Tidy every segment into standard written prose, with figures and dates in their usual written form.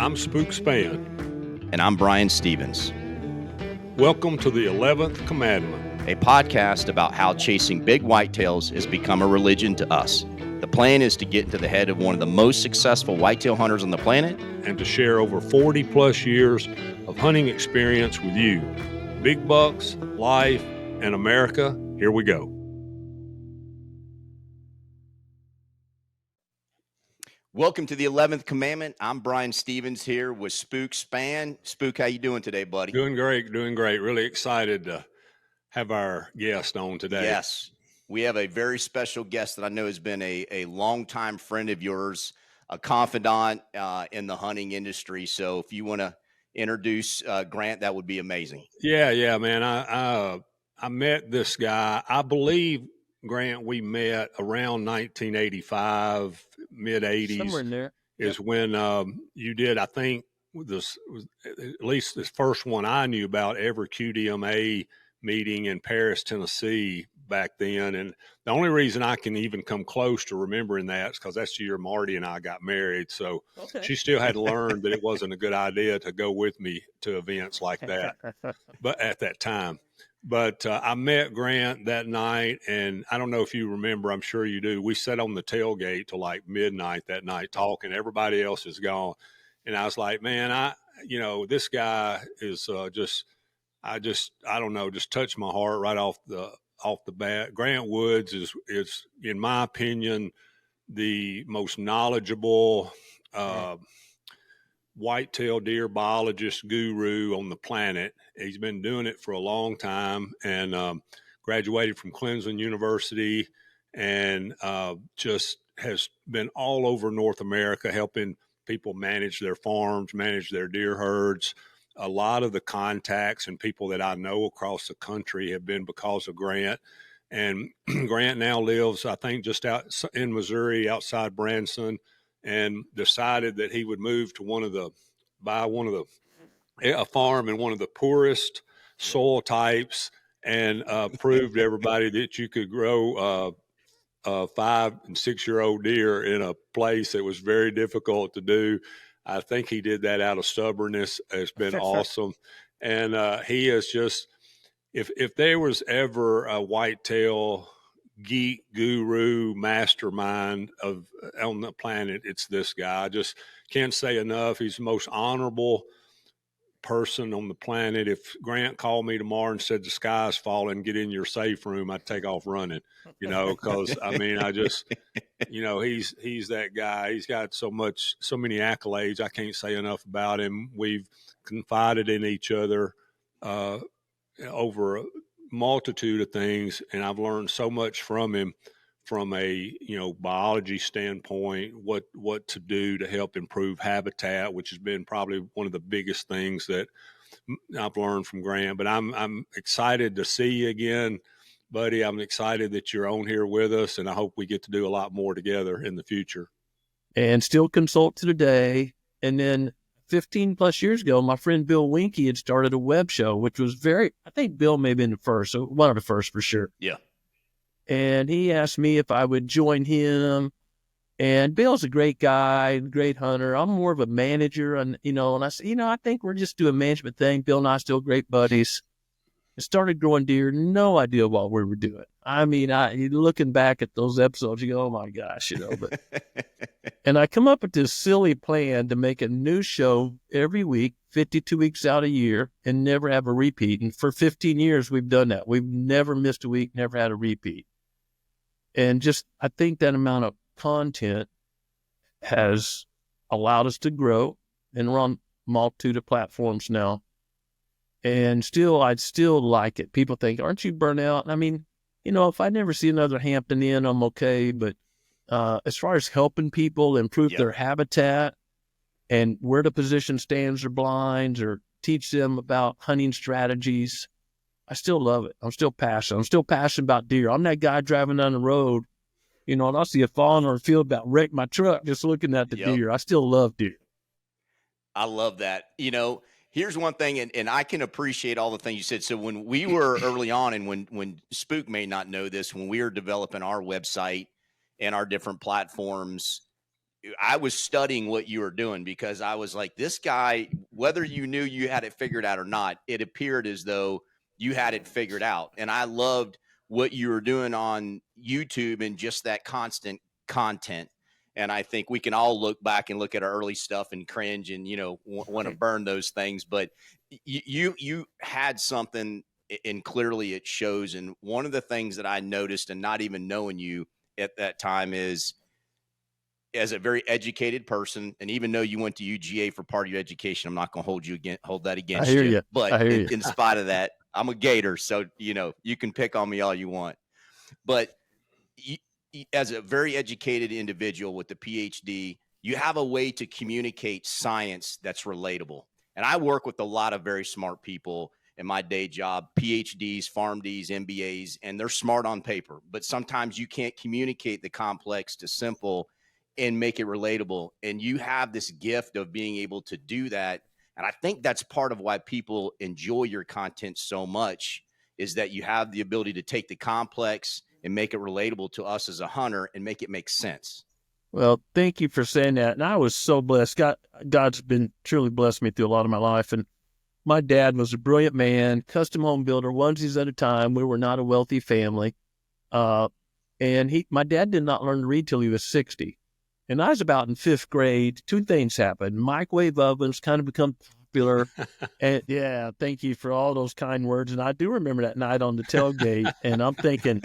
I'm Spook Spann. And I'm Brian Stevens. Welcome to the 11th Commandment, a podcast about how chasing big whitetails has become a religion to us. The plan is to get into the head of one of the most successful whitetail hunters on the planet and to share over 40 plus years of hunting experience with you. Big bucks, life, and America. Here we go. Welcome to the 11th Commandment. I'm Brian Stevens here with Spook Spann. Spook, how you doing today, buddy? Doing great. Really excited to have our guest on today. Yes, we have a very special guest that I know has been a longtime friend of yours, a confidant in the hunting industry. So if you want to introduce Grant, that would be amazing. Yeah, man. I met this guy. I believe, Grant, we met around 1985, mid 80s. Somewhere in there. Is when you did, I think, this was at least the first one I knew about ever QDMA meeting in Paris, Tennessee back then. And the only reason I can even come close to remembering that is because that's the year Marty and I got married. So She still had to learn that it wasn't a good idea to go with me to events like that, but at that time. But I met Grant that night, and I don't know if you remember, I'm sure you do. We sat on the tailgate till like midnight that night talking. Everybody else is gone. And I was like, man, this guy is I don't know, just touched my heart right off the bat. Grant Woods is in my opinion, the most knowledgeable whitetail deer biologist guru on the planet. He's been doing it for a long time and graduated from Clemson University and just has been all over North America helping people manage their farms, manage their deer herds. A lot of the contacts and people that I know across the country have been because of Grant. And Grant now lives, I think, just out in Missouri, outside Branson, and decided that he would move to a farm in one of the poorest soil types and prove to everybody that you could grow 5 and 6 year old deer in a place that was very difficult to do. I think he did that out of stubbornness. It's been awesome. And he is just, if there was ever a whitetail geek guru mastermind on the planet, it's this guy. I just can't say enough. He's the most honorable person on the planet. If Grant called me tomorrow and said the sky's falling, get in your safe room, I'd take off running, because I mean, I just, he's that guy. He's got so many accolades. I can't say enough about him. We've confided in each other over a multitude of things, and I've learned so much from him from a biology standpoint, what to do to help improve habitat, which has been probably one of the biggest things that I've learned from Grant. But I'm excited to see you again, buddy. I'm excited that you're on here with us, and I hope we get to do a lot more together in the future. And still consult today. And then 15 plus years ago, my friend Bill Winke had started a web show, which was I think Bill may have been the first, so one of the first for sure. Yeah. And he asked me if I would join him. And Bill's a great guy, great hunter. I'm more of a manager. And I said, I think we're just doing a management thing. Bill and I are still great buddies. I started growing deer, no idea what we were doing. I mean, looking back at those episodes, you go, oh my gosh, but and I come up with this silly plan to make a new show every week, 52 weeks out a year, and never have a repeat. And for 15 years, we've done that. We've never missed a week, never had a repeat. And just, I think that amount of content has allowed us to grow, and we're on a multitude of platforms now. And I'd still like it. People think, aren't you burnt out? I mean, if I never see another Hampton Inn, I'm okay. But as far as helping people improve their habitat and where to position stands or blinds or teach them about hunting strategies, I still love it. I'm still passionate. I'm still passionate about deer. I'm that guy driving down the road, and I'll see a fawn or a field about wreck my truck just looking at the deer. I still love deer. I love that. Here's one thing, and I can appreciate all the things you said. So when we were early on, and when Spook may not know this, when we were developing our website and our different platforms, I was studying what you were doing, because I was like, this guy, whether you knew you had it figured out or not, it appeared as though you had it figured out. And I loved what you were doing on YouTube and just that constant content. And I think we can all look back and look at our early stuff and cringe and, want to burn those things. But you had something, and clearly it shows. And one of the things that I noticed, and not even knowing you at that time, is, as a very educated person, and even though you went to UGA for part of your education, I'm not going to hold that against I hear you. you. But in spite of that, I'm a Gator, so you can pick on me all you want. But as a very educated individual with a PhD, you have a way to communicate science that's relatable. And I work with a lot of very smart people in my day job, PhDs, PharmDs, MBAs, and they're smart on paper. But sometimes you can't communicate the complex to simple and make it relatable. And you have this gift of being able to do that. And I think that's part of why people enjoy your content so much, is that you have the ability to take the complex and make it relatable to us as a hunter and make it make sense. Well, thank you for saying that. And I was so blessed. God's been truly blessed me through a lot of my life. And my dad was a brilliant man, custom home builder, onesies at a time. We were not a wealthy family. And my dad did not learn to read till he was 60. And I was about in 5th grade. 2 things happened. Microwave ovens kind of become popular. And yeah, thank you for all those kind words. And I do remember that night on the tailgate. And I'm thinking,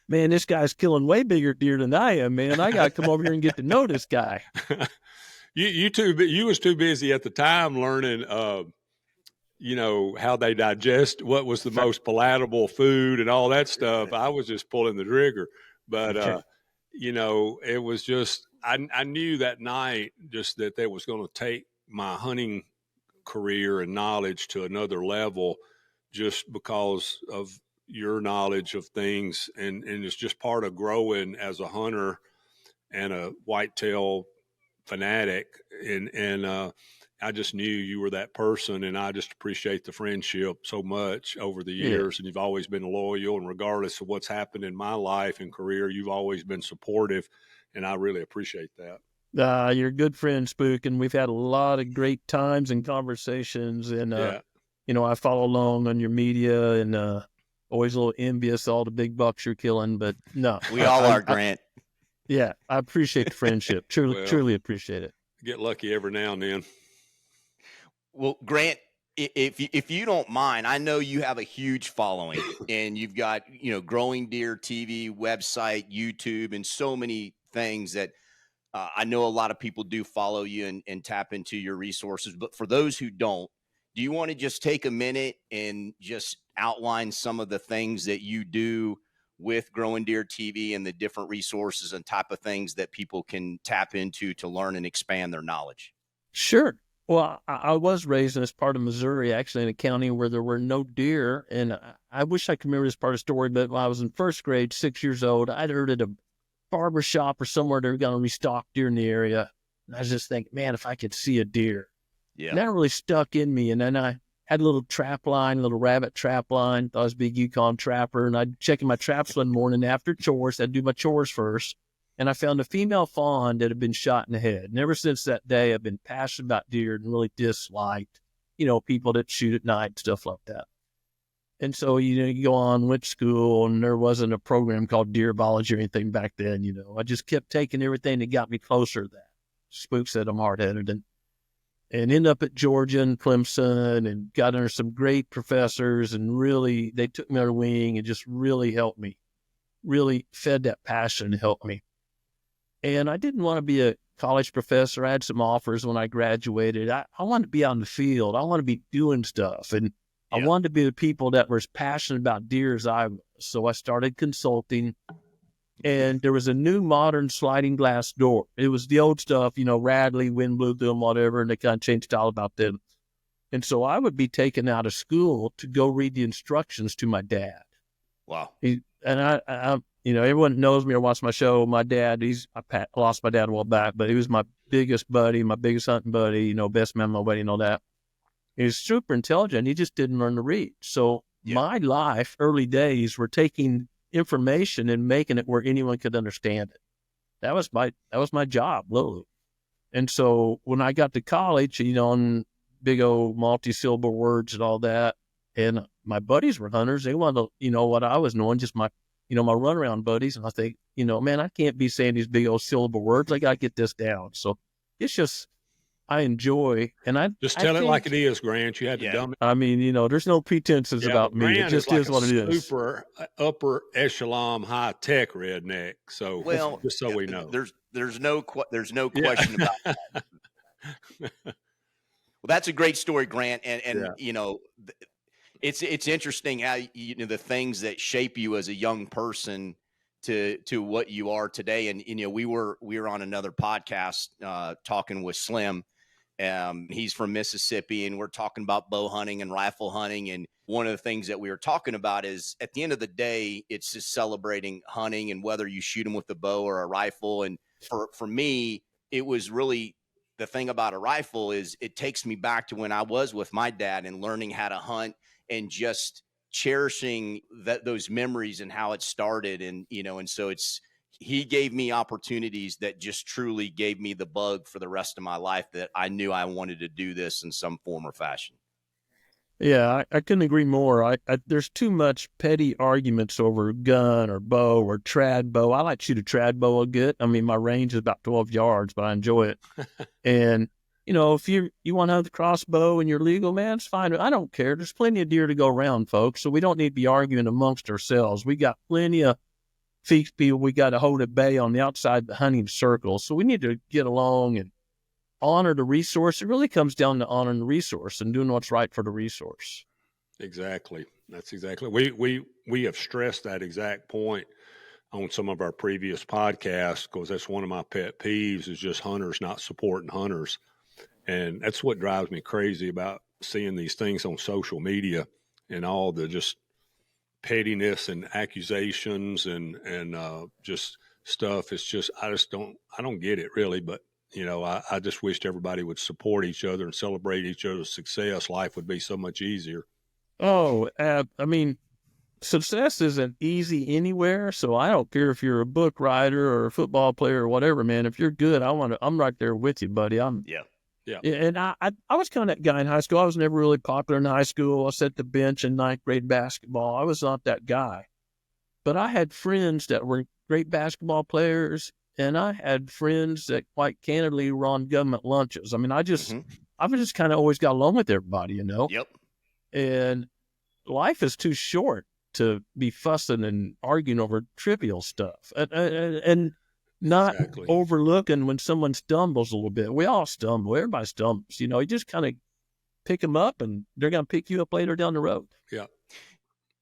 man, this guy's killing way bigger deer than I am, man. I got to come over here and get to know this guy. You was too busy at the time learning, how they digest, what was the most palatable food and all that stuff. I was just pulling the trigger. But, it was just, I knew that night just that was going to take my hunting career and knowledge to another level, just because of your knowledge of things. And it's just part of growing as a hunter and a whitetail fanatic. And I just knew you were that person, and I just appreciate the friendship so much over the years. Yeah. And you've always been loyal, and regardless of what's happened in my life and career, you've always been supportive, and I really appreciate that. You're a good friend, Spook, and we've had a lot of great times and conversations. And I follow along on your media, and always a little envious of all the big bucks you're killing. But no, we all are, Grant. I appreciate the friendship. Truly appreciate it. Get lucky every now and then. Well, Grant, if you don't mind, I know you have a huge following, and you've got, Growing Deer TV, website, YouTube, and so many things that I know a lot of people do follow you and tap into your resources. But for those who don't, do you want to just take a minute and just outline some of the things that you do with Growing Deer TV and the different resources and type of things that people can tap into to learn and expand their knowledge? Sure. Well, I was raised in this part of Missouri, actually in a county where there were no deer. And I wish I could remember this part of the story, but when I was in 1st grade, 6 years old, I'd heard at a barber shop or somewhere they were going to restock deer in the area. And I was just thinking, man, if I could see a deer. Yeah. And that really stuck in me. And then I had a little trap line, a little rabbit trap line. Thought I was a big Yukon trapper. And I'd check in my traps one morning after chores. I'd do my chores first. And I found a female fawn that had been shot in the head. And ever since that day, I've been passionate about deer and really disliked, people that shoot at night, stuff like that. And so, you go on, went to school, and there wasn't a program called deer biology or anything back then, I just kept taking everything that got me closer to that. Spook said I'm hard-headed. And ended up at Georgia and Clemson and got under some great professors, and really, they took me under wing and just really helped me, really fed that passion and helped me. And I didn't want to be a college professor. I had some offers when I graduated. I wanted to be out in the field. I wanted to be doing stuff. And I wanted to be the people that were as passionate about deer as I was. So I started consulting. And there was a new modern sliding glass door. It was the old stuff, Radley, wind blew through them, whatever, and they kind of changed style about them. And so I would be taken out of school to go read the instructions to my dad. Wow. I everyone knows me or watches my show. My dad, I lost my dad a while back, but he was my biggest buddy, my biggest hunting buddy, best man, my buddy, and all that. He was super intelligent. He just didn't learn to read. So my life, early days, were taking information and making it where anyone could understand it. That was my job, literally. And so when I got to college, and big old multi-syllable words and all that, and my buddies were hunters. They wanted to, what I was knowing, just my runaround buddies. And I think, man, I can't be saying these big old syllable words. I got to get this down. So it's just, I enjoy, and I Just I tell it think, like it is, Grant. You had to Yeah. dumb it. I mean, there's no pretenses about me. It Grant just like is what it is. super upper echelon, high tech redneck. So Well, just so we know, there's no question yeah. about that. Well, that's a great story, Grant, and Yeah. it's interesting how the things that shape you as a young person to what you are today. And we were on another podcast talking with Slim. He's from Mississippi, and we're talking about bow hunting and rifle hunting. And one of the things that we were talking about is, at the end of the day, it's just celebrating hunting and whether you shoot them with a bow or a rifle. And for me, it was really, the thing about a rifle is it takes me back to when I was with my dad and learning how to hunt and just cherishing those memories and how it started. And, and so he gave me opportunities that just truly gave me the bug for the rest of my life, that I knew I wanted to do this in some form or fashion. Yeah, I couldn't agree more. There's too much petty arguments over gun or bow or trad bow. I like to shoot a trad bow a good. I mean, my range is about 12 yards, but I enjoy it. And, if you want to have the crossbow and you're legal, man, it's fine. I don't care. There's plenty of deer to go around, folks. So we don't need to be arguing amongst ourselves. We got plenty of people we got to hold at bay on the outside of the hunting circle. So we need to get along and honor the resource. It really comes down to honoring the resource and doing what's right for the resource. Exactly. That's exactly. We have stressed that exact point on some of our previous podcasts, because that's one of my pet peeves, is just hunters not supporting hunters. And that's what drives me crazy about seeing these things on social media and all the just pettiness and accusations and just stuff. It's just, I don't get it really, but I just wished everybody would support each other and celebrate each other's success. Life would be so much easier. Oh, I mean, success isn't easy anywhere. So I don't care if you're a book writer or a football player or whatever, man. If you're good, I'm right there with you, buddy. Yeah. And I was kind of that guy in high school. I was never really popular in high school. I sat the bench in ninth grade basketball. I was not that guy. But I had friends that were great basketball players, and I had friends that, quite candidly, were on government lunches. I mean, I've just kind of always got along with everybody, Yep. And life is too short to be fussing and arguing over trivial stuff. And not overlooking when someone stumbles a little bit. We all stumble. Everybody stumbles. You just kind of pick them up, and they're going to pick you up later down the road. Yeah.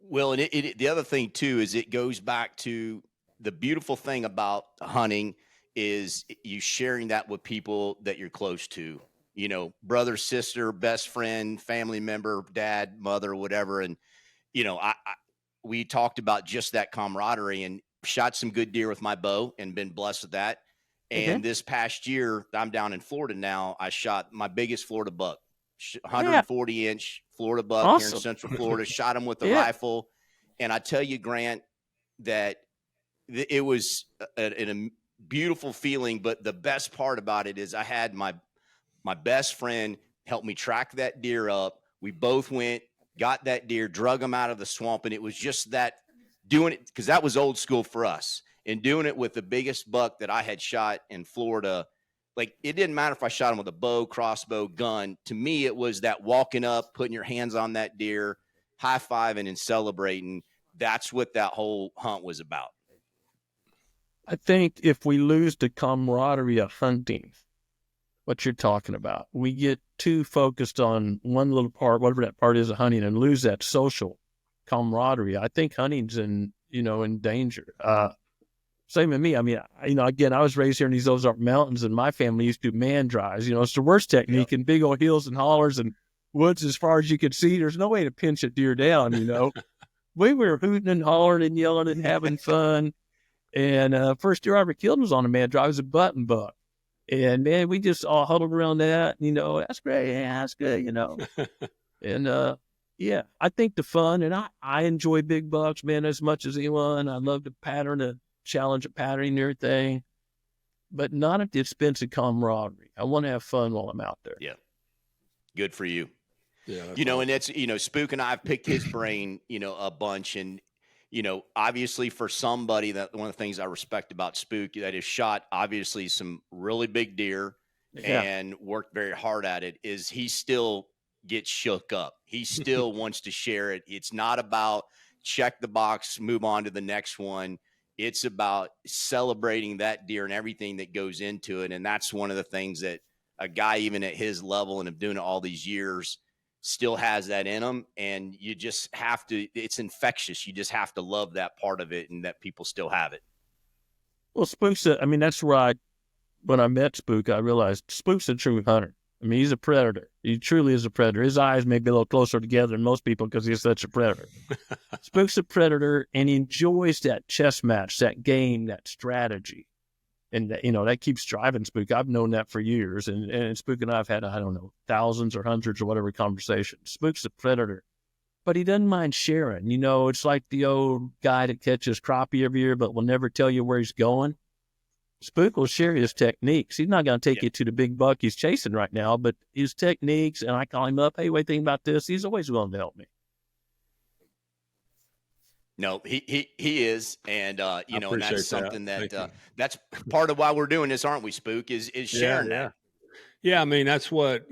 Well, and the other thing too is it goes back to the beautiful thing about hunting is you sharing that with people that you're close to. Brother, sister, best friend, family member, dad, mother, whatever. And we talked about just that camaraderie, and shot some good deer with my bow and been blessed with that. And this past year, I'm down in Florida now. I shot my biggest Florida buck, 140-inch Florida buck here in Central Florida. Shot him with a rifle. And I tell you, Grant, that it was a beautiful feeling. But the best part about it is I had my best friend help me track that deer up. We both went, got that deer, drug him out of the swamp. And it was just that, doing it, because that was old school for us, and doing it with the biggest buck that I had shot in Florida. Like, it didn't matter if I shot him with a bow, crossbow, gun. To me, it was that walking up, putting your hands on that deer, high-fiving and celebrating. That's what that whole hunt was about. I think if we lose the camaraderie of hunting, what you're talking about, we get too focused on one little part, whatever that part is of hunting, and lose that social camaraderie. I think hunting's in danger. Same with me. I mean, again, I was raised here in these Ozark Mountains, and my family used to do man drives. It's the worst technique in big old hills and hollers and woods as far as you could see. There's no way to pinch a deer down, We were hooting and hollering and yelling and having fun. And first deer I ever killed was on a man drive. It was a button buck. And, man, we just all huddled around that. That's great. Yeah, that's good, And, yeah, I think the fun, and I enjoy big bucks, man, as much as anyone. I love to challenge of patterning and everything. but not at the expense of camaraderie. I want to have fun while I'm out there. Yeah. Good for you. Yeah. And awesome. that's, Spook and I have picked his brain, a bunch. And, obviously for somebody, that one of the things I respect about Spook that has shot obviously some really big deer Yeah. and worked very hard at it is he still gets shook up. He still wants to share it. It's not about check the box, move on to the next one. It's about celebrating that deer and everything that goes into it. And that's one of the things that a guy, even at his level and of doing it all these years, still has that in him. And you just have to, it's infectious. You just have to love that part of it and that people still have it. Well, Spook's, that's where when I met Spook, I realized Spook's a true hunter. I mean, he's a predator. He truly is a predator. His eyes may be a little closer together than most people because he's such a predator. Spook's a predator, and he enjoys that chess match, that game, that strategy. And, that keeps driving Spook. I've known that for years. And Spook and I have had, I don't know, thousands or hundreds or whatever conversations. Spook's a predator, but he doesn't mind sharing. It's like the old guy that catches crappie every year but will never tell you where he's going. Spook will share his techniques. He's not going to take you to the big buck he's chasing right now, but his techniques, and I call him up, hey, what do you think about this? He's always willing to help me. No, he is. And, and that's something that, that's part of why we're doing this, aren't we, Spook, is sharing that. Yeah. I mean, that's what,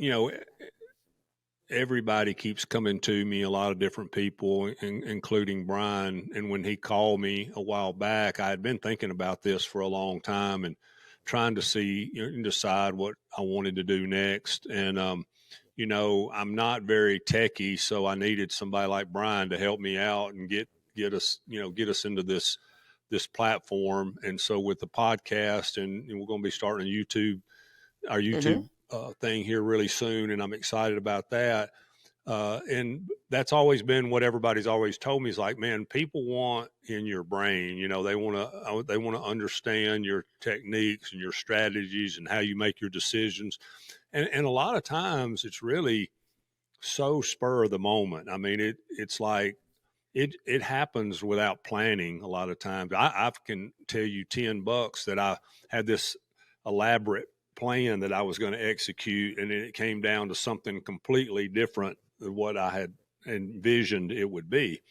everybody keeps coming to me, a lot of different people, including Brian. And when he called me a while back, I had been thinking about this for a long time and trying to see, decide what I wanted to do next. And, I'm not very techie, so I needed somebody like Brian to help me out and get us into this platform. And so with the podcast, and we're going to be starting our YouTube thing here really soon, and I'm excited about that. And that's always been what everybody's always told me is like, man, people want in your brain, they want to understand your techniques and your strategies and how you make your decisions. And a lot of times it's really so spur of the moment. I mean, it's like, it happens without planning a lot of times. I can tell you $10 that I had this elaborate plan that I was going to execute, and it came down to something completely different than what I had envisioned it would be.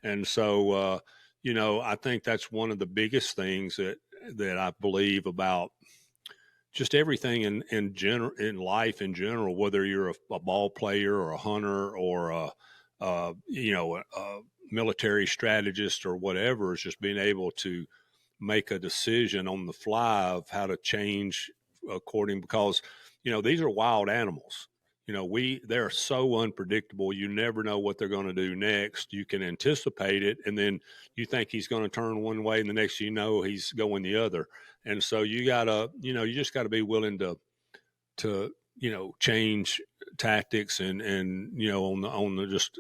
And so, I think that's one of the biggest things that I believe about just everything in general, in life in general, whether you're a ball player or a hunter or a military strategist or whatever, is just being able to make a decision on the fly of how to change because, these are wild animals. They're so unpredictable. You never know what they're going to do next. You can anticipate it, and then you think he's going to turn one way, and the next you know he's going the other. And so you gotta, you just got to be willing to change tactics and on the just.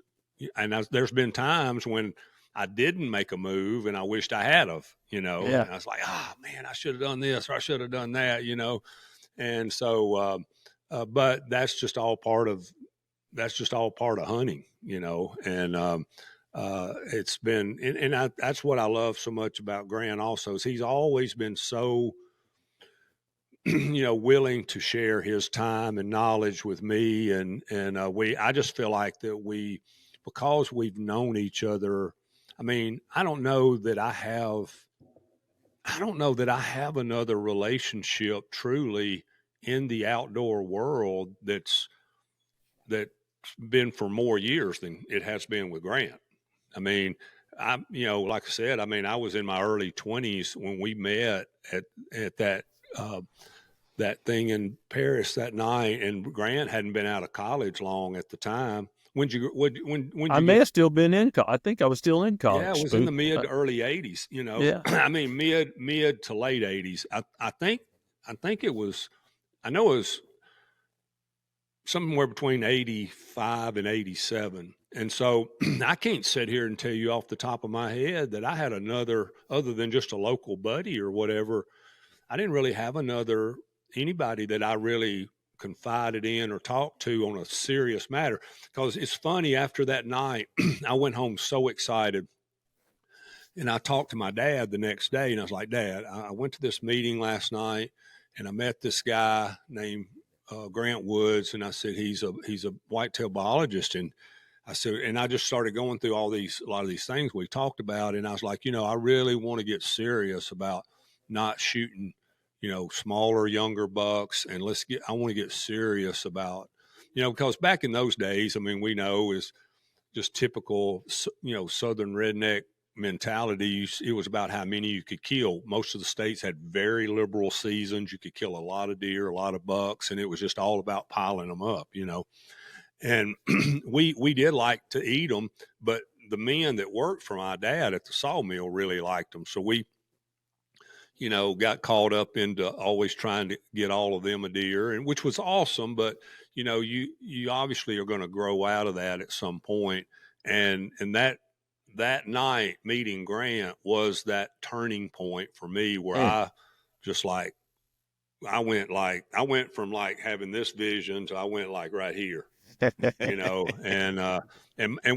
And there's been times when I didn't make a move and I wished I had of, and I was like, man, I should have done this or I should have done that, and so, but that's just all part of hunting, and it's been, and that's what I love so much about Grant also, is he's always been so, willing to share his time and knowledge with me. And I just feel like that because we've known each other. I mean, I don't know that I have another relationship truly in the outdoor world that's been for more years than it has been with Grant. I mean, like I said, I was in my early 20s when we met at that thing in Paris that night, and Grant hadn't been out of college long at the time. When I may have still been in college. I think I was still in college. Yeah, it was in the mid to early 80s, Yeah. I mean, mid to late 80s. I think it was, I know it was somewhere between 85 and 87. And so I can't sit here and tell you off the top of my head that I had other than just a local buddy or whatever. I didn't really have anybody that I really confided in or talked to on a serious matter. Because it's funny, after that night, I went home so excited And I talked to my dad the next day, and I was like, Dad, I went to this meeting last night, and I met this guy named Grant Woods, and I said he's a whitetail biologist, and I said, and I just started going through a lot of these things we talked about, and I was like, I really want to get serious about not shooting, smaller, younger bucks, and I want to get serious about, because back in those days, I mean, we know is just typical, Southern redneck mentality. It was about how many you could kill. Most of the states had very liberal seasons. You could kill a lot of deer, a lot of bucks, and it was just all about piling them up, And we did like to eat them, but the men that worked for my dad at the sawmill really liked them. So we, got caught up into always trying to get all of them a deer, and which was awesome. But you obviously are going to grow out of that at some point, and that night meeting Grant was that turning point for me where I just I went from having this vision to I went right here, and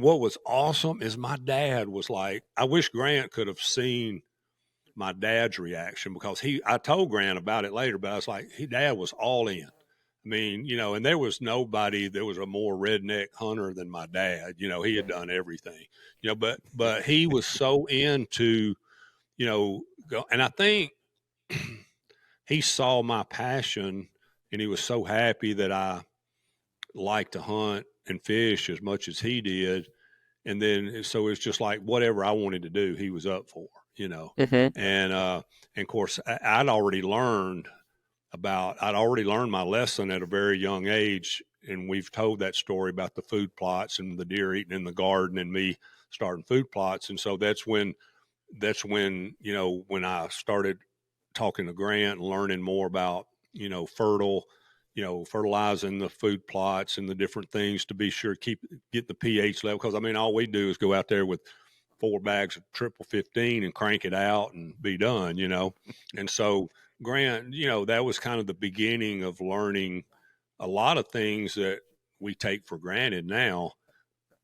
what was awesome is my dad was like, I wish Grant could have seen my dad's reaction, because I told Grant about it later, but I was like, Dad was all in. I mean, and there was nobody that was a more redneck hunter than my dad. He had done everything, but he was so into, and I think he saw my passion, and he was so happy that I liked to hunt and fish as much as he did. And then, so it's just like whatever I wanted to do, he was up for, and of course I'd already learned my lesson at a very young age. And we've told that story about the food plots and the deer eating in the garden and me starting food plots. And so that's when, when I started talking to Grant and learning more about, fertilizing the food plots and the different things to be sure get the pH level. Because I mean, all we do is go out there with 4 bags of triple 15 and crank it out and be done, And so Grant, that was kind of the beginning of learning a lot of things that we take for granted now.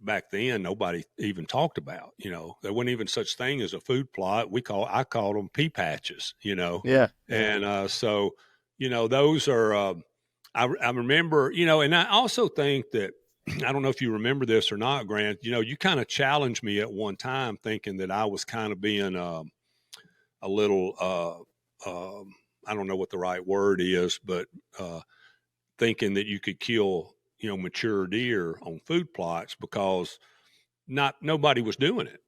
Back then, nobody even talked about, there wasn't even such thing as a food plot. I called them pea patches, Yeah. And so, those are, I remember, and I also think that, I don't know if you remember this or not, Grant, you kind of challenged me at one time thinking that I was kind of being a little, I don't know what the right word is, but thinking that you could kill, mature deer on food plots because nobody was doing it,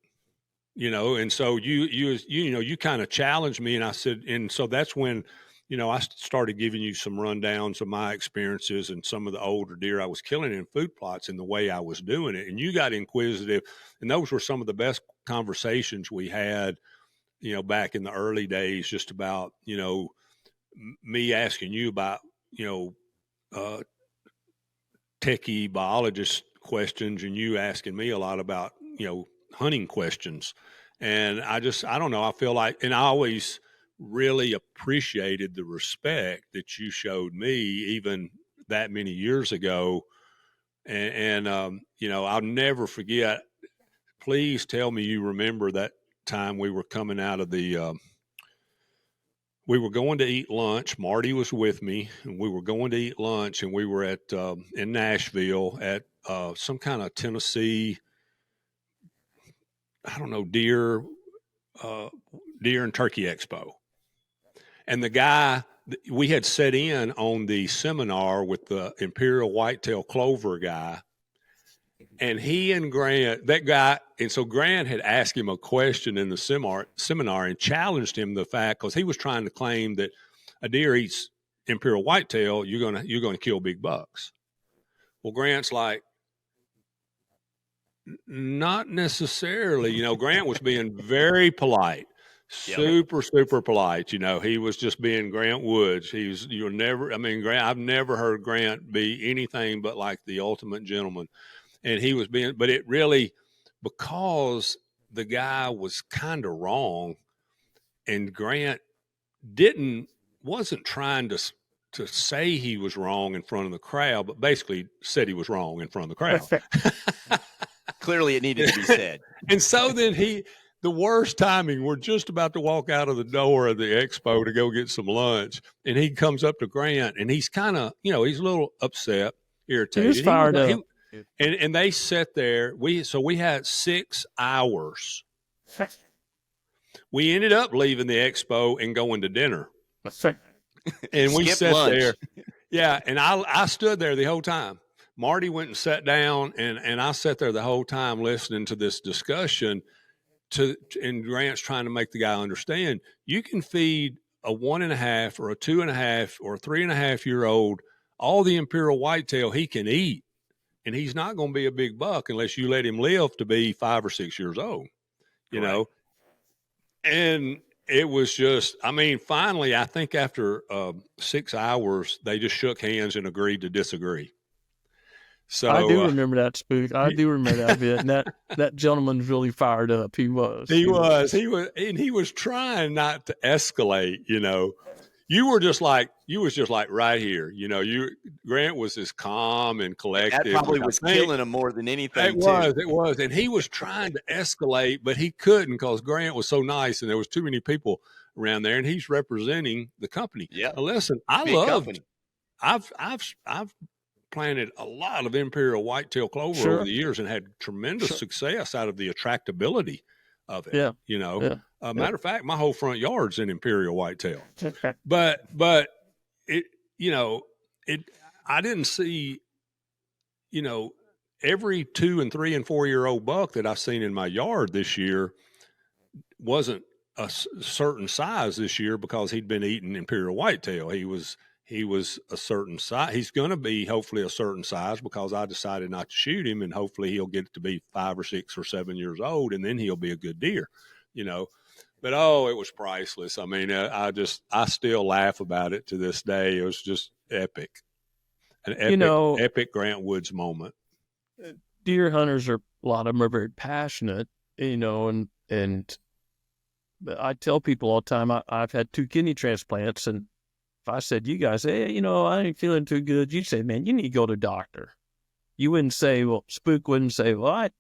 and so you kind of challenged me, and I said, and so that's when, I started giving you some rundowns of my experiences and some of the older deer I was killing in food plots and the way I was doing it. And you got inquisitive, and those were some of the best conversations we had, back in the early days, just about, me asking you about, techie biologist questions, and you asking me a lot about, hunting questions. And I don't know, I feel like, and I always really appreciated the respect that you showed me even that many years ago. And I'll never forget. Please tell me you remember that time we were coming out of we were going to eat lunch. Marty was with me, and we were going to eat lunch, and we were at in Nashville at some kind of Tennessee, I don't know, deer and turkey expo. And the guy, we had set in on the seminar with the Imperial Whitetail Clover guy, and he and Grant, that guy, and so Grant had asked him a question in the seminar and challenged him the fact, because he was trying to claim that a deer eats Imperial Whitetail, you're gonna kill big bucks. Well, Grant's like, not necessarily. Grant was being very polite. Super polite. He was just being Grant Woods. Grant, I've never heard Grant be anything but like the ultimate gentleman. And he was but it really, because the guy was kind of wrong, and Grant wasn't trying to say he was wrong in front of the crowd, but basically said he was wrong in front of the crowd. Clearly it needed to be said. And so then the worst timing. We're just about to walk out of the door of the expo to go get some lunch. And he comes up to Grant and he's kind of, he's a little upset, irritated. He was fired up. And they sat there. We had 6 hours. We ended up leaving the expo and going to dinner. And we sat there. Yeah. And I stood there the whole time. Marty went and sat down and I sat there the whole time listening to this discussion and Grant's trying to make the guy understand you can feed a 1.5 or a 2.5 or a 3.5-year-old all the imperial whitetail he can eat. And he's not going to be a big buck unless you let him live to be 5 or 6 years old, you know? And it was just, finally, I think after 6 hours, they just shook hands and agreed to disagree. So I do remember that, Spook. I do remember that bit. And that gentleman's really fired up. He was. And he was trying not to escalate, You was just like right here, Grant was as calm and collected. That probably was killing him more than anything. It was. And he was trying to escalate, but he couldn't because Grant was so nice and there was too many people around there and he's representing the company. Yeah. Now, listen, I've planted a lot of imperial whitetail clover over the years and had tremendous success out of the attractability of it. Matter of fact, my whole front yard's in imperial whitetail. But it, I didn't see, every 2 and 3 and 4 year old buck that I've seen in my yard this year wasn't a certain size this year because he'd been eating imperial whitetail. He was a certain size. He's going to be hopefully a certain size because I decided not to shoot him, and hopefully he'll get to be 5 or 6 or 7 years old, and then he'll be a good deer, But it was priceless. I still laugh about it to this day. It was just epic, an epic Grant Woods moment. Deer hunters a lot of them are very passionate, and I tell people all the time. I've had 2 kidney transplants, and if I said, you guys, hey, I ain't feeling too good, you'd say, man, you need to go to a doctor. You wouldn't say, well, Spook wouldn't say, well, I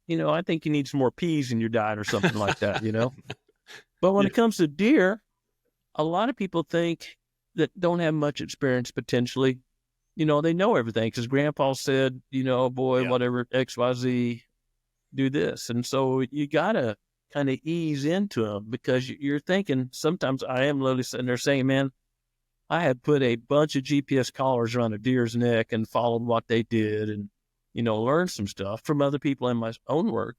think you need some more peas in your diet or something like that, But when it comes to deer, a lot of people think that don't have much experience potentially. They know everything because Grandpa said, whatever, XYZ, do this. And so you got to kind of ease into them because you're thinking, sometimes I am literally sitting there saying, man, I had put a bunch of GPS collars around a deer's neck and followed what they did and, learned some stuff from other people in my own work.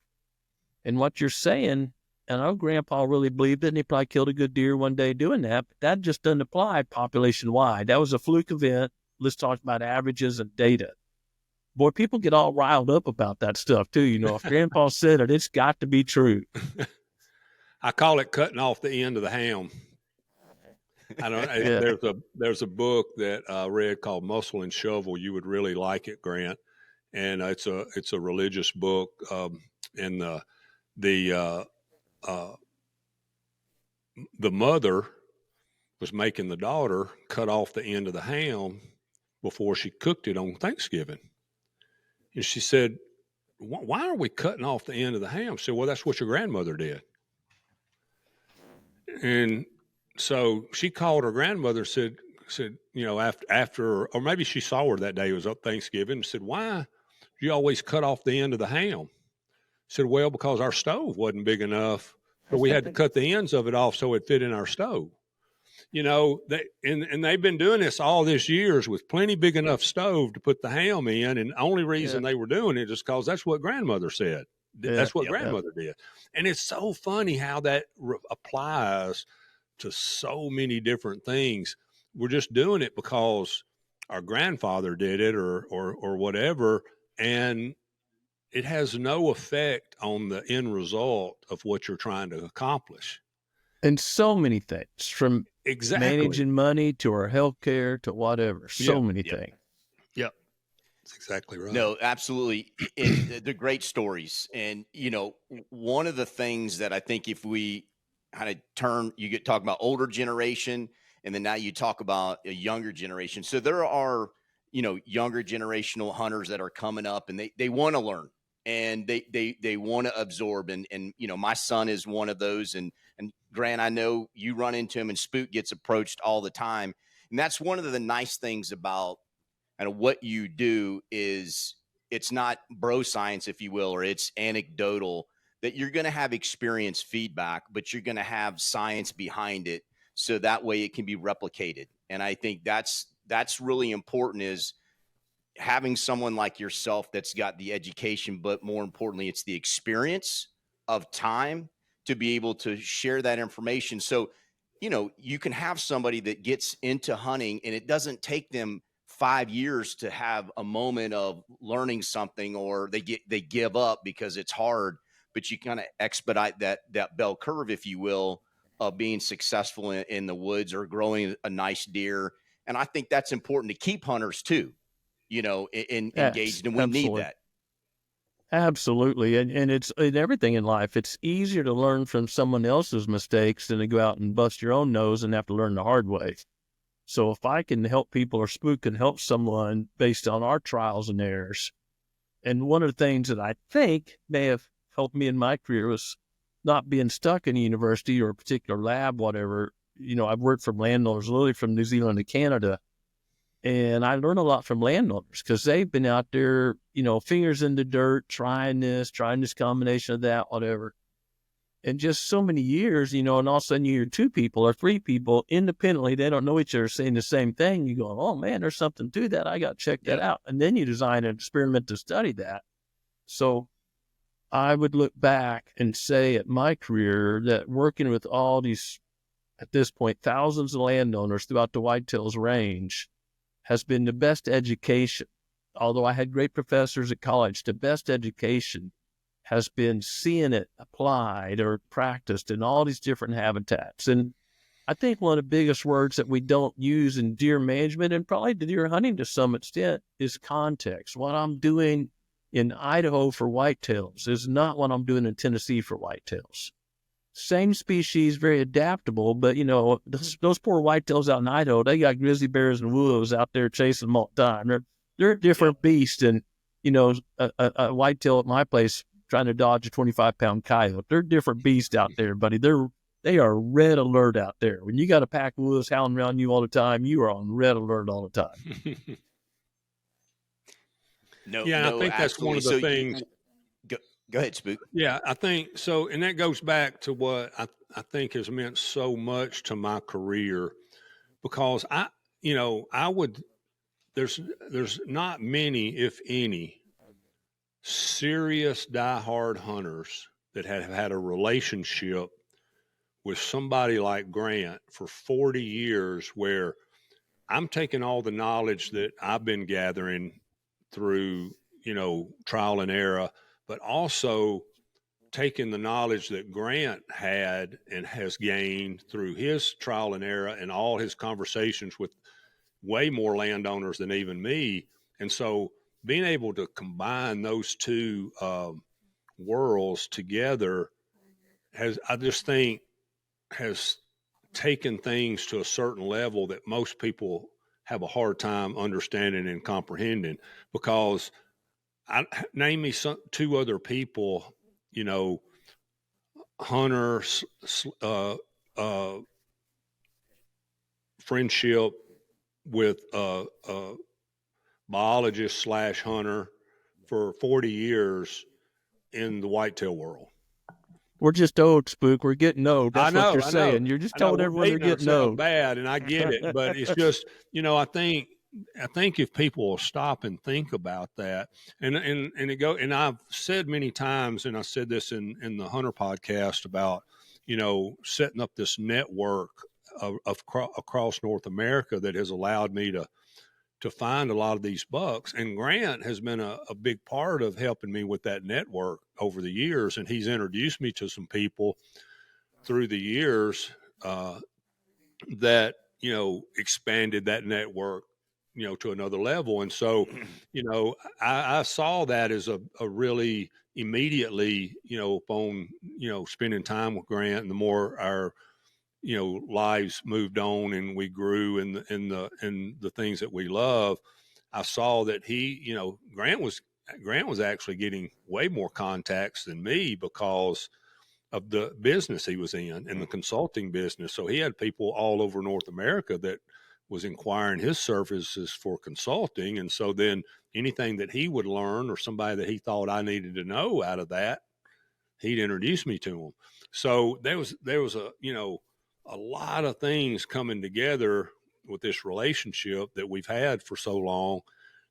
And what you're saying, and I know Grandpa really believed it, and he probably killed a good deer one day doing that, but that just doesn't apply population-wide. That was a fluke event. Let's talk about averages and data. Boy, people get all riled up about that stuff, too. If Grandpa said it, it's got to be true. I call it cutting off the end of the ham. I don't. There's a book that I read called Muscle and Shovel. You would really like it, Grant, and it's a religious book. And the mother was making the daughter cut off the end of the ham before she cooked it on Thanksgiving, and she said, "Why are we cutting off the end of the ham?" She said, "Well, that's what your grandmother did," and so she called her grandmother, said, after, or maybe she saw her that day, it was up Thanksgiving, and said, "Why do you always cut off the end of the ham?" Said, "Well, because our stove wasn't big enough, so we had to cut the ends of it off so it fit in our stove." They've been doing this all this years with plenty big enough stove to put the ham in, and the only reason they were doing it is because that's what grandmother said. That's what grandmother did. And it's so funny how that applies to so many different things. We're just doing it because our grandfather did it or whatever. And it has no effect on the end result of what you're trying to accomplish. And so many things, from managing money to our health care to whatever, so many things. Yep. That's exactly right. No, absolutely. They're great stories. And, one of the things that I think if we kind of talk about older generation, and then now you talk about a younger generation. So there are, younger generational hunters that are coming up and they want to learn. and they want to absorb. And, you know, my son is one of those. And Grant, I know you run into him, and Spook gets approached all the time. And that's one of the nice things about kind of what you do is it's not bro science, if you will, or it's anecdotal, that you're going to have experience feedback, but you're going to have science behind it. So that way it can be replicated. And I think that's really important, is having someone like yourself that's got the education, but more importantly, it's the experience of time to be able to share that information. So, you know, you can have somebody that gets into hunting and it doesn't take them 5 years to have a moment of learning something, or they give up because it's hard, but you kind of expedite that bell curve, if you will, of being successful in the woods or growing a nice deer. And I think that's important to keep hunters too, you know, engaged, and we need that. Absolutely. And it's in everything in life. It's easier to learn from someone else's mistakes than to go out and bust your own nose and have to learn the hard way. So if I can help people, or Spook can help someone based on our trials and errors. And one of the things that I think may have helped me in my career was not being stuck in a university or a particular lab, whatever. You know, I've worked for landowners, literally from New Zealand to Canada. And I learned a lot from landowners because they've been out there, you know, fingers in the dirt, trying this combination of that, whatever. And just so many years, you know, and all of a sudden you hear 2 people or 3 people independently, they don't know each other, saying the same thing. You go, oh man, there's something to that. I got to check that out. And then you design an experiment to study that. So I would look back and say at my career that working with all these, at this point, thousands of landowners throughout the whitetails range has been the best education. Although I had great professors at college, the best education has been seeing it applied or practiced in all these different habitats. And I think one of the biggest words that we don't use in deer management, and probably deer hunting to some extent, is context. What I'm doing in Idaho for whitetails is not what I'm doing in Tennessee for whitetails. Same species, very adaptable, but, you know, those poor whitetails out in Idaho, they got grizzly bears and wolves out there chasing them all the time. They're a different beast than, you know, a whitetail at my place trying to dodge a 25-pound coyote. They're different beasts out there, buddy. They are red alert out there. When you got a pack of wolves howling around you all the time, you are on red alert all the time. I think that's one of the things. Go ahead, Spook. Yeah, I think so. And that goes back to what I think has meant so much to my career, because there's not many, if any, serious diehard hunters that have had a relationship with somebody like Grant for 40 years, where I'm taking all the knowledge that I've been gathering through, you know, trial and error, but also taking the knowledge that Grant had and has gained through his trial and error and all his conversations with way more landowners than even me. And so being able to combine those two worlds together I just think has taken things to a certain level that most people have a hard time understanding and comprehending. Because name me 2 other people, you know, hunters, friendship with a biologist / hunter for 40 years in the whitetail world. We're just old, Spook. We're getting old. That's what you're saying. You're just telling everyone they're getting old. Bad, and I get it, but it's just, you know, I think if people will stop and think about that, and I've said many times, and I said this in the Hunter podcast about, you know, setting up this network of across North America that has allowed me to find a lot of these bucks. And Grant has been a big part of helping me with that network over the years. And he's introduced me to some people through the years that, you know, expanded that network, you know, to another level. And so, you know, I saw that as a really immediately, you know, upon, you know, spending time with Grant, and the more our, you know, lives moved on and we grew in the things that we love, I saw that he, you know, Grant was Grant was actually getting way more contacts than me because of the business he was in the consulting business. So he had people all over North America that was inquiring his services for consulting. And so then anything that he would learn or somebody that he thought I needed to know out of that, he'd introduce me to them. So there was a, a lot of things coming together with this relationship that we've had for so long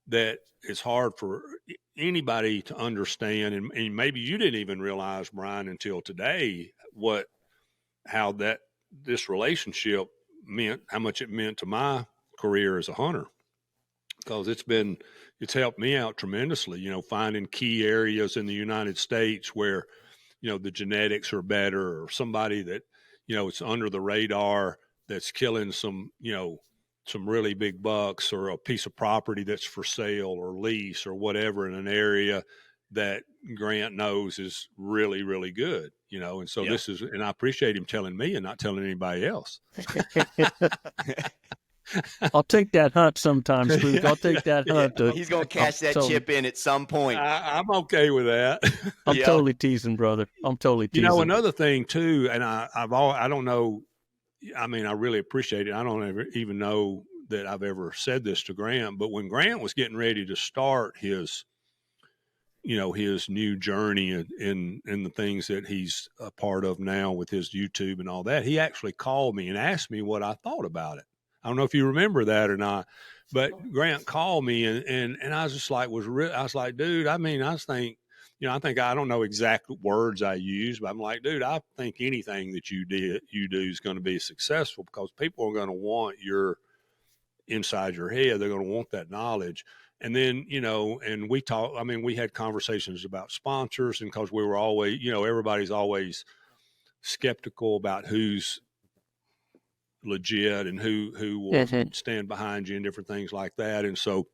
that it's hard for anybody to understand. And maybe you didn't even realize, Brian, until today, how this relationship meant, how much it meant to my career as a hunter, because it's helped me out tremendously, finding key areas in the United States where, the genetics are better, or somebody that, it's under the radar that's killing some really big bucks, or a piece of property that's for sale or lease or whatever in an area that Grant knows is really, really good, and so Yep. and I appreciate him telling me and not telling anybody else. I'll take that hunt sometime, Spook. I'll take that hunt. He's going to cash that chip in at some point. I'm okay with that. I'm totally teasing, brother. I'm totally teasing. Another thing too, and I don't know, I mean, I really appreciate it. I don't even know that I've ever said this to Grant, but when Grant was getting ready to start his new journey in the things that he's a part of now with his YouTube and all that, he actually called me and asked me what I thought about it. I don't know if you remember that or not, but Grant called me and I was just like, I was like, dude, I mean, I think, I don't know exact words I use, but I'm like, dude, I think anything that you do is going to be successful, because people are going to want your inside your head. They're going to want that knowledge. And then, and we had conversations about sponsors, and because we were always, everybody's always skeptical about who's legit and who will stand behind you and different things like that. And so,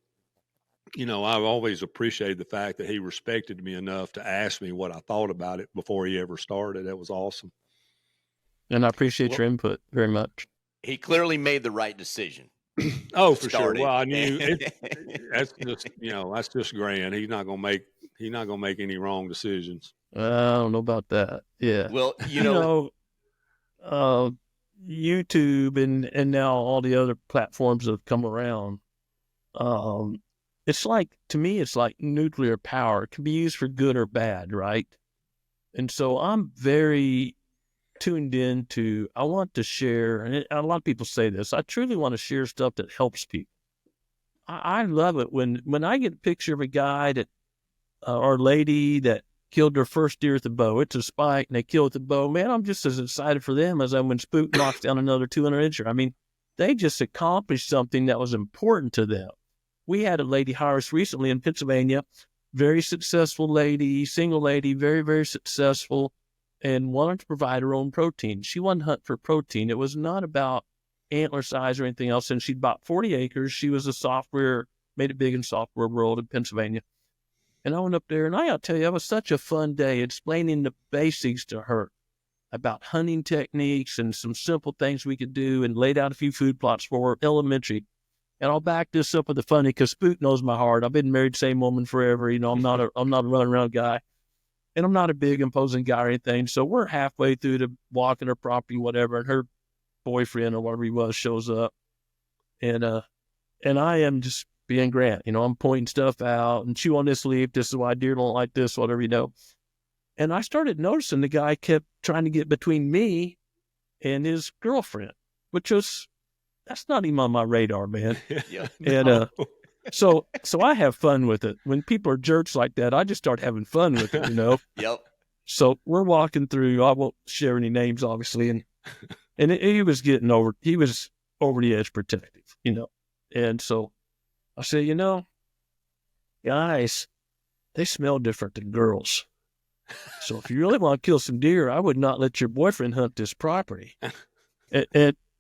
I've always appreciated the fact that he respected me enough to ask me what I thought about it before he ever started. That was awesome. And I appreciate your input very much. He clearly made the right decision. Oh, for sure. Well, I knew that's just Grant. He's not going to make any wrong decisions. I don't know about that. Yeah. Well, YouTube and now all the other platforms that have come around. To me, it's like nuclear power. It can be used for good or bad, right? And so I'm very tuned in to, I want to share, and a lot of people say this, I truly want to share stuff that helps people. I love it when I get a picture of a guy that, or lady that killed their first deer with a bow. It's a spike and they kill with a bow. Man, I'm just as excited for them as I am when Spook knocks down another 200 incher. I mean, they just accomplished something that was important to them. We had a lady hire us recently in Pennsylvania, very successful lady, single lady, very, very successful, and wanted to provide her own protein. She wanted to hunt for protein. It was not about antler size or anything else. And she'd bought 40 acres. She was made it big in software world in Pennsylvania. And I went up there, and I'll tell you, it was such a fun day explaining the basics to her about hunting techniques and some simple things we could do, and laid out a few food plots for her, elementary. And I'll back this up with the funny, because Spook knows my heart. I've been married to the same woman forever. I'm not a running around guy, and I'm not a big imposing guy or anything. So we're halfway through the walking her property, whatever, and her boyfriend or whatever he was shows up, and I am just being Grant. I'm pointing stuff out and chew on this leaf. This is why deer don't like this, whatever, And I started noticing the guy kept trying to get between me and his girlfriend, that's not even on my radar, man. Yeah. And so I have fun with it. When people are jerks like that, I just start having fun with it, Yep. So we're walking through. I won't share any names, obviously, and he was over the edge protective, And so I say, guys, they smell different than girls. So if you really want to kill some deer, I would not let your boyfriend hunt this property.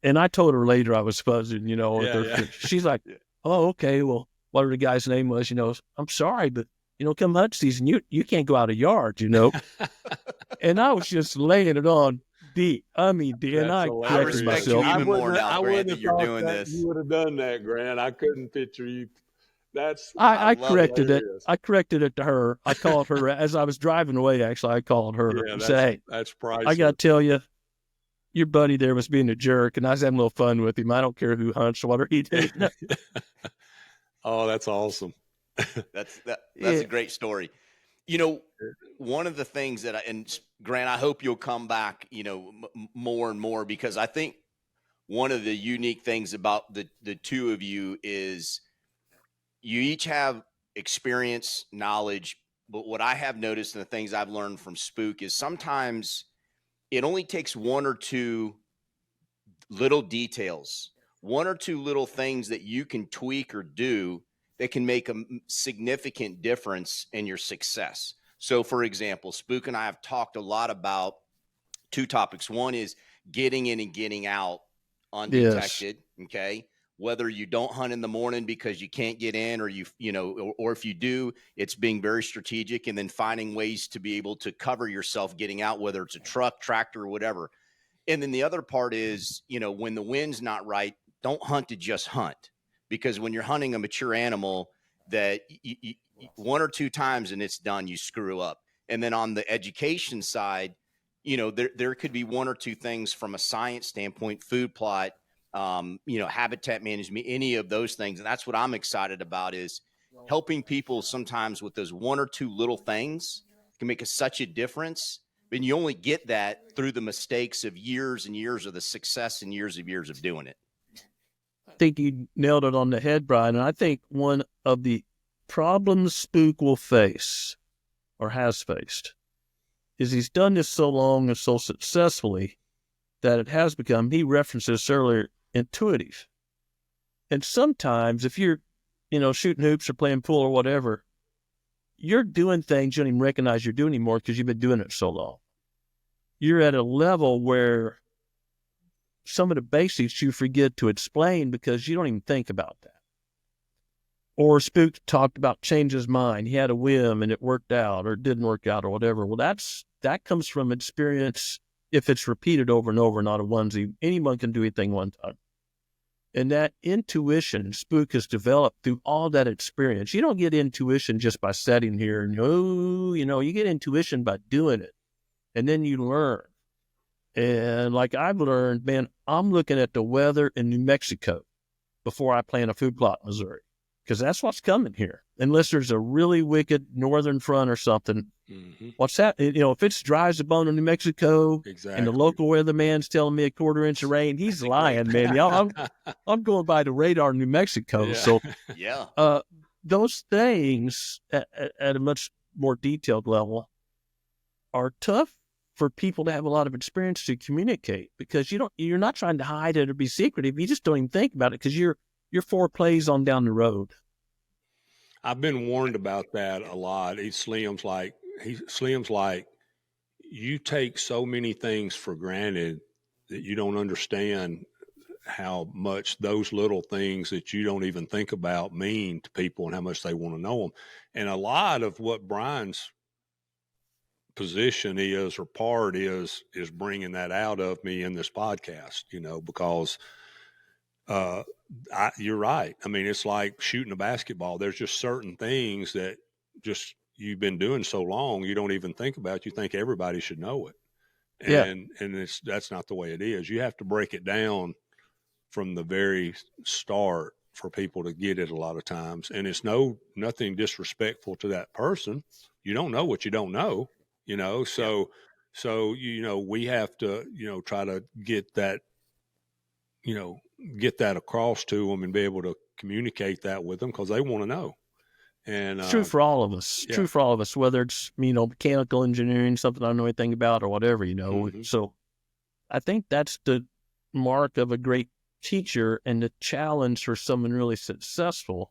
And I told her later I was fuzzing, Yeah. She's like, oh, okay, well, whatever the guy's name was, I'm sorry, but, come hunt season, you can't go out a yard, And I was just laying it on deep. I mean, and I respect you even more now, Grant, that you're doing this. You would have done that, Grant. I couldn't picture you That's I love it. corrected it. hilarious. I corrected it to her. I called her as I was driving away. Actually, I called her Yeah, and said, "Hey, that's I got to priceless. tell you, your buddy there was being a jerk, and I was having a little fun with him. I don't care who hunts or whatever he did." Oh, that's awesome. That's Yeah. a great story. One of the things that Grant, I hope you'll come back, more and more, because I think one of the unique things about the two of you is you each have experience, knowledge, but what I have noticed and the things I've learned from Spook is sometimes it only takes one or two little details, one or two little things that you can tweak or do that can make a significant difference in your success. So, for example, Spook and I have talked a lot about two topics. One is getting in and getting out undetected. Yes. Okay. Whether you don't hunt in the morning because you can't get in, or or if you do, it's being very strategic, and then finding ways to be able to cover yourself getting out, whether it's a truck, tractor, or whatever. And then the other part is, when the wind's not right, don't hunt to just hunt, because when you're hunting a mature animal, that one or two times and it's done, you screw up. And then on the education side, there could be one or two things from a science standpoint, food plot, habitat management, any of those things. And that's what I'm excited about, is helping people sometimes with those one or two little things can make such a difference. And you only get that through the mistakes of years and years of the success and years of doing it. I think you nailed it on the head, Brian. And I think one of the problems Spook will face, or has faced, is he's done this so long and so successfully that it has become, he referenced this earlier, intuitive. And sometimes if you're, shooting hoops or playing pool or whatever, you're doing things you don't even recognize you're doing anymore because you've been doing it so long. You're at a level where some of the basics you forget to explain because you don't even think about that. Or Spook talked about change his mind. He had a whim and it worked out or it didn't work out or whatever. Well, that comes from experience. If it's repeated over and over, not a onesie, anyone can do anything one time. And that intuition Spook has developed through all that experience. You don't get intuition just by sitting here and, you get intuition by doing it. And then you learn. And like I've learned, man, I'm looking at the weather in New Mexico before I plant a food plot in Missouri, because that's what's coming here. Unless there's a really wicked northern front or something. Mm-hmm. What's that? If it's dry as a bone in New Mexico, exactly, and the local weatherman's telling me a quarter inch of rain, he's lying, man. I'm going by the radar in New Mexico. Yeah. So, yeah, those things at a much more detailed level are tough for people to have a lot of experience to communicate, because you're not trying to hide it or be secretive. You just don't even think about it because you're 4 plays on down the road. I've been warned about that a lot. Slim's like, you take so many things for granted that you don't understand how much those little things that you don't even think about mean to people and how much they want to know them. And a lot of what Brian's position is, or part is bringing that out of me in this podcast, because you're right. I mean, it's like shooting a basketball. There's just certain things that just you've been doing so long, you don't even think about. You think everybody should know it. And that's not the way it is. You have to break it down from the very start for people to get it a lot of times. And it's nothing disrespectful to that person. You don't know what you don't know, so we have to, try to get that, get that across to them and be able to communicate that with them, because they want to know. And it's true for all of us. Yeah. True for all of us, whether it's, mechanical engineering, something I don't know anything about, or whatever, Mm-hmm. So I think that's the mark of a great teacher, and the challenge for someone really successful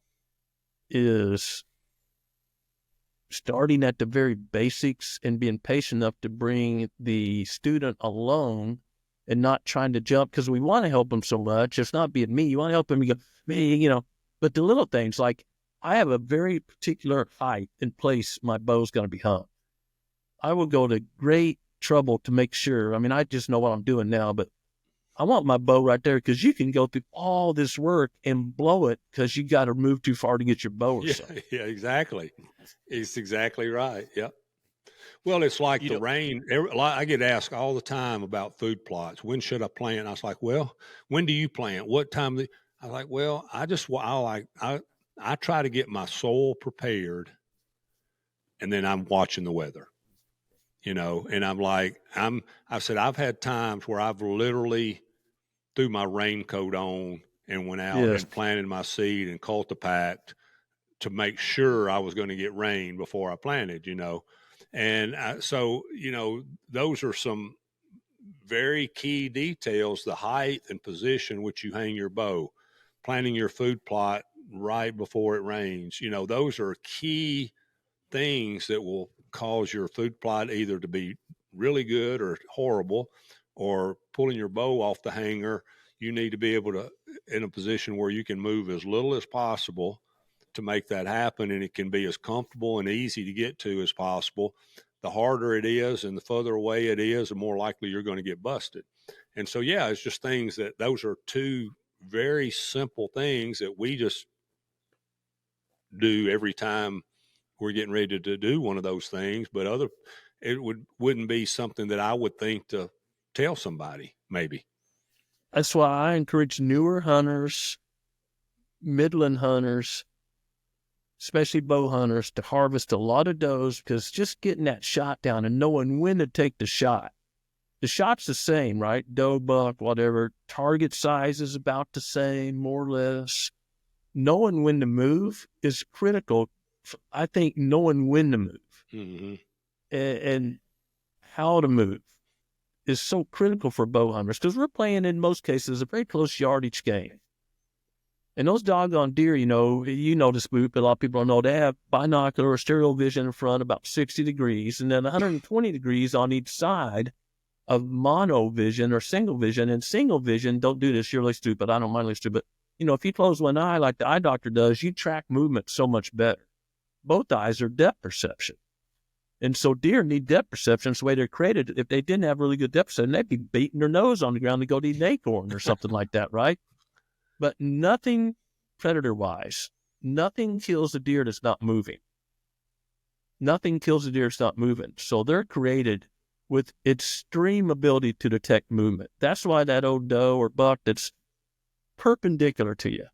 is starting at the very basics and being patient enough to bring the student along and not trying to jump, because we want to help them so much. It's not being me. You want to help them, you go, me, but the little things, like I have a very particular height and place my bow's going to be hung. I will go to great trouble to make sure. I mean, I just know what I'm doing now, but I want my bow right there because you can go through all this work and blow it because you got to move too far to get your bow or Yeah, something. yeah, exactly. It's exactly right. Yep. Well, it's like You the know, rain. I get asked all the time about food plots. When should I plant? I was like, well, when do you plant? What time? I was like, well, I try to get my soil prepared, and then I'm watching the weather. And I'm like, I said I've had times where I've literally threw my raincoat on and went out Yes. and planted my seed and cultipacked to make sure I was going to get rain before I planted. And so, those are some very key details: the height and position which you hang your bow, planting your food plot right before it rains. Those are key things that will cause your food plot either to be really good or horrible, or pulling your bow off the hanger. You need to be able to, in a position where you can move as little as possible to make that happen, and it can be as comfortable and easy to get to as possible. The harder it is and the further away it is, the more likely you're going to get busted. And so, yeah, it's just those are two very simple things that we just do every time we're getting ready to do one of those things. But it wouldn't be something that I would think to tell somebody, maybe. That's why I encourage newer hunters, midland hunters, especially bow hunters, to harvest a lot of does, because just getting that shot down and knowing when to take the shot. The shot's the same, right? Doe, buck, whatever. Target size is about the same, more or less. Knowing when to move is critical. I think knowing when to move Mm-hmm. and how to move is so critical for bow hunters, because we're playing, in most cases, a very close yardage game. And those doggone deer, you know the Spook, but a lot of people don't know, they have binocular or stereo vision in front about 60 degrees, and then 120 degrees on each side of mono vision or single vision. And single vision, don't do this, you're really stupid. I don't mind really stupid. If you close one eye like the eye doctor does, you track movement so much better. Both eyes are depth perception. And so deer need depth perception. It's the way they're created. If they didn't have really good depth perception, they'd be beating their nose on the ground to go to eat an acorn or something like that, right? But nothing predator-wise, nothing kills a deer that's not moving. Nothing kills a deer that's not moving. So they're created with extreme ability to detect movement. That's why that old doe or buck that's perpendicular to you,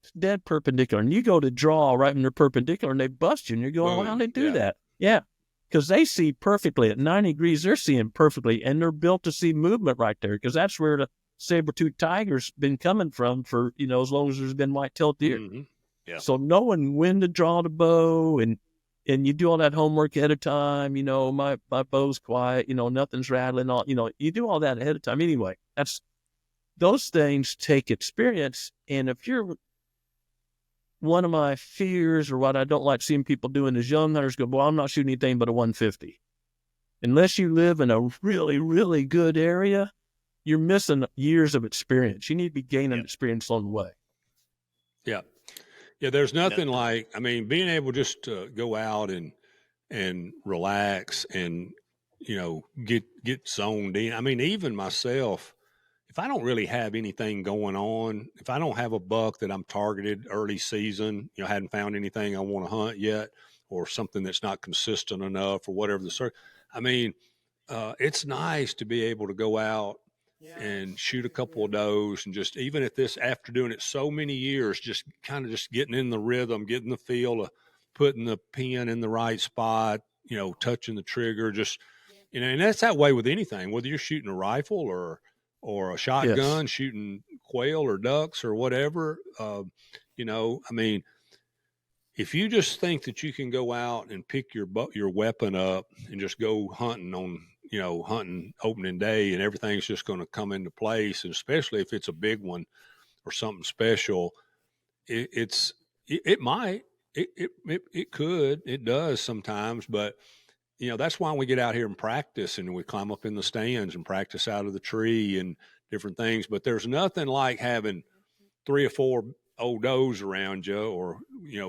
it's dead perpendicular, and you go to draw right when they're perpendicular and they bust you, and you're going, well, how'd they do that? Yeah, because they see perfectly at 90 degrees. They're seeing perfectly, and they're built to see movement right there, because that's where the saber-toothed tiger's been coming from for, as long as there's been white-tailed deer. Mm-hmm. Yeah. So knowing when to draw the bow, and you do all that homework ahead of time. My bow's quiet, nothing's rattling on, you do all that ahead of time. Anyway, those things take experience. And if you're, one of my fears, or what I don't like seeing people doing, is young hunters go, well, I'm not shooting anything but a 150. Unless you live in a really, really good area, you're missing years of experience. You need to be gaining experience along the way. Yeah. Yeah. There's nothing like, being able just to go out and relax and, get zoned in. Even myself, if I don't really have anything going on, if I don't have a buck that I'm targeted early season, hadn't found anything I want to hunt yet, or something that's not consistent enough, or whatever it's nice to be able to go out and shoot a couple of does, and just, even at this, after doing it so many years, just kind of just getting in the rhythm, getting the feel of putting the pin in the right spot, touching the trigger, just, and that's that way with anything, whether you're shooting a rifle or a shotgun, shooting quail or ducks or whatever. If you just think that you can go out and pick your weapon up and just go hunting on, hunting opening day, and everything's just going to come into place, and especially if it's a big one or something special, it might, it could, it does sometimes, but that's why we get out here and practice, and we climb up in the stands and practice out of the tree and different things. But there's nothing like having 3 or 4 old does around you, or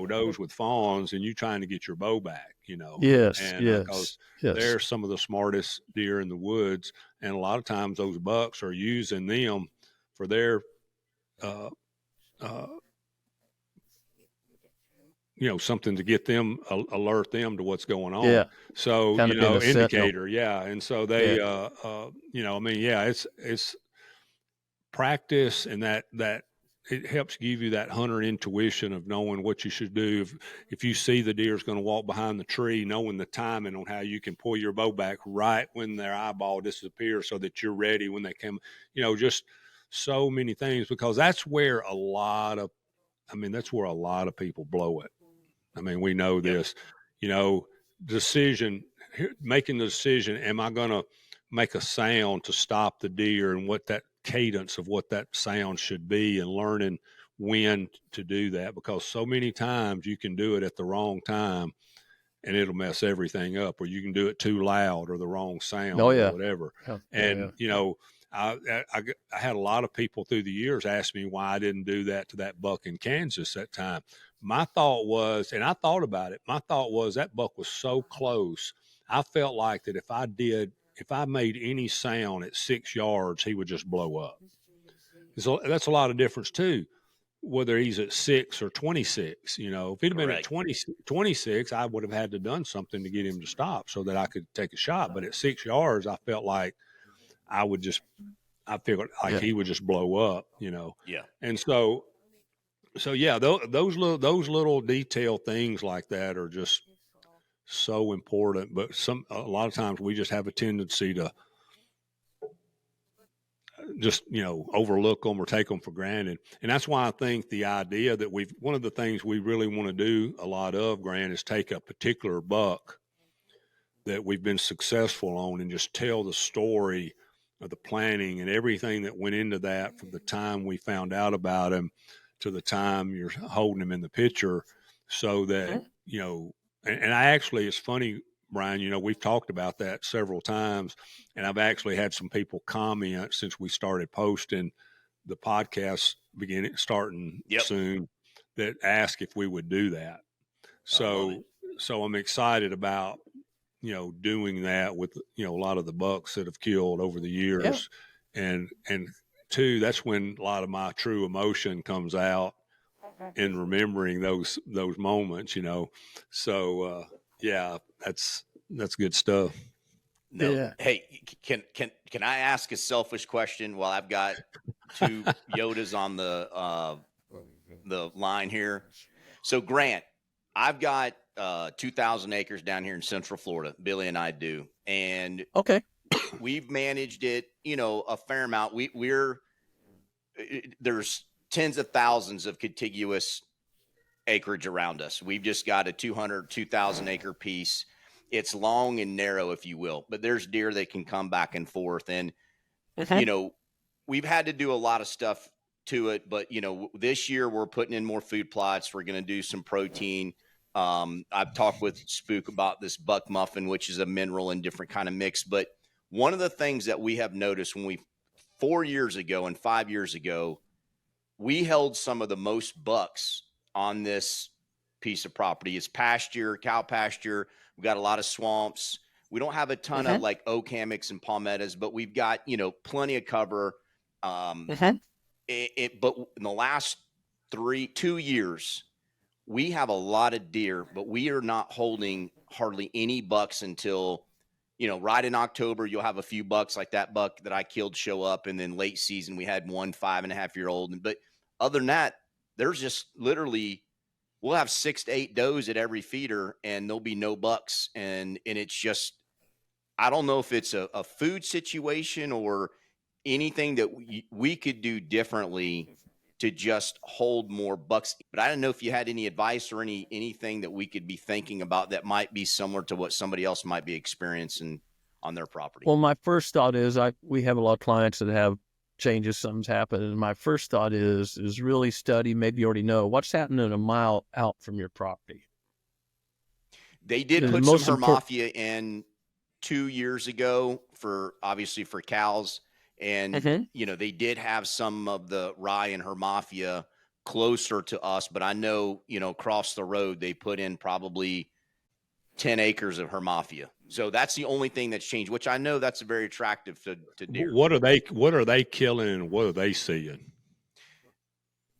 does with fawns, and you trying to get your bow back, Yes, and yes, because yes. they're some of the smartest deer in the woods, and a lot of times those bucks are using them for their something to get them, alert them to what's going on. Yeah. So, Kind of been a sentinel. indicator. Yeah. And so they, it's practice, and that it helps give you that hunter intuition of knowing what you should do. If you see the deer is going to walk behind the tree, knowing the timing on how you can pull your bow back right when their eyeball disappears so that you're ready when they come, just so many things, because that's where a lot of people blow it. I mean, we know this, making the decision, am I going to make a sound to stop the deer, and what that cadence of what that sound should be, and learning when to do that, because so many times you can do it at the wrong time and it'll mess everything up, or you can do it too loud or the wrong sound or whatever. And, I had a lot of people through the years ask me why I didn't do that to that buck in Kansas that time. My thought was, and I thought about it, my thought was that buck was so close. I felt like that if I made any sound at 6 yards, he would just blow up. So that's a lot of difference too, whether he's at 6 or 26. If he'd have been at 26, I would have had to done something to get him to stop so that I could take a shot. But at 6 yards, I felt like he would just blow up, Yeah. And so yeah, those little detail things like that are just so important. But a lot of times we just have a tendency to just, overlook them or take them for granted. And that's why I think the idea that one of the things we really want to do a lot of, Grant, is take a particular buck that we've been successful on and just tell the story of the planning and everything that went into that, from the time we found out about him to the time you're holding him in the picture, so that, and I actually, it's funny, Brian, we've talked about that several times, and I've actually had some people comment since we started posting the podcast starting soon, that ask if we would do that. So I'm excited about, doing that with, a lot of the bucks that have killed over the years. Yeah. And two, that's when a lot of my true emotion comes out in remembering those moments, So, that's good stuff. No. Yeah. Hey, can I ask a selfish question while I've got two Yodas on the line here? So, Grant, I've got 2,000 acres down here in Central Florida. Billy and I do, and we've managed it, a fair amount. There's tens of thousands of contiguous acreage around us. We've just got a 2,000 acre piece. It's long and narrow, if you will, but there's deer that can come back and forth. And, we've had to do a lot of stuff to it, but, this year we're putting in more food plots. We're going to do some protein. I've talked with Spook about this buck muffin, which is a mineral and different kind of mix. But one of the things that we have noticed 4 years ago and 5 years ago, we held some of the most bucks on this piece of property. It's pasture, cow pasture. We've got a lot of swamps. We don't have a ton of like oak hammocks and palmettos, but we've got, plenty of cover. But in the last 2 years, we have a lot of deer, but we are not holding hardly any bucks until, right in October. You'll have a few bucks like that buck that I killed show up. And then late season, we had one 5.5-year-old. But other than that, there's just literally, we'll have 6 to 8 does at every feeder and there'll be no bucks. And it's just, I don't know if it's a food situation or anything that we could do differently to just hold more bucks. But I don't know if you had any advice or anything that we could be thinking about that might be similar to what somebody else might be experiencing on their property. Well, my first thought is we have a lot of clients that have changes, something's happened. And my first thought is really study, maybe you already know what's happening a mile out from your property. They did put some Hermaphia in 2 years ago obviously for cows. And, they did have some of the rye and Hermaphia closer to us, but I know, across the road, they put in probably 10 acres of Hermaphia. So that's the only thing that's changed, which I know that's very attractive to deer. What are they killing and what are they seeing?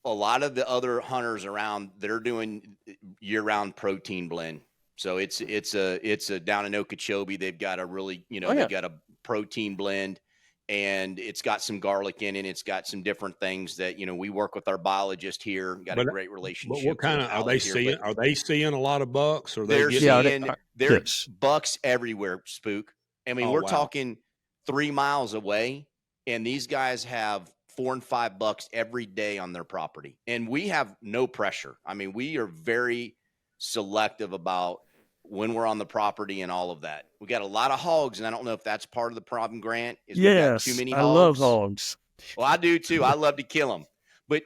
A lot of the other hunters around, they're doing year-round protein blend. So it's a down in Okeechobee, they've got a really, they've got a protein blend, and it's got some garlic in it. It's got some different things that, we work with our biologist here, got a great relationship. But what kind of, are they seeing a lot of bucks, or there's bucks everywhere, Spook. I mean, we're talking 3 miles away, and these guys have 4 and 5 bucks every day on their property, and we have no pressure. I mean, we are very selective about when we're on the property and all of that. We got a lot of hogs, and I don't know if that's part of the problem, Grant. Yes, we got too many hogs. I love hogs. Well, I do too. I love to kill them, but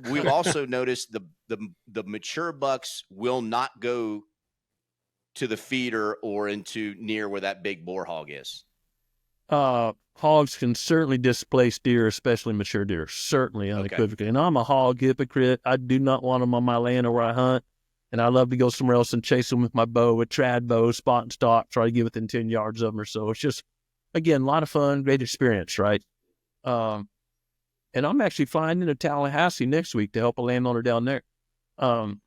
we've also noticed the mature bucks will not go to the feeder or into near where that big boar hog is. Hogs can certainly displace deer, especially mature deer, certainly unequivocally. Okay. And I'm a hog hypocrite. I do not want them on my land or where I hunt. And I love to go somewhere else and chase them with my bow, with trad bow, spot and stock, try to get within 10 yards of them or so. It's just, again, a lot of fun, great experience, right? And I'm actually flying into Tallahassee next week to help a landowner down there. But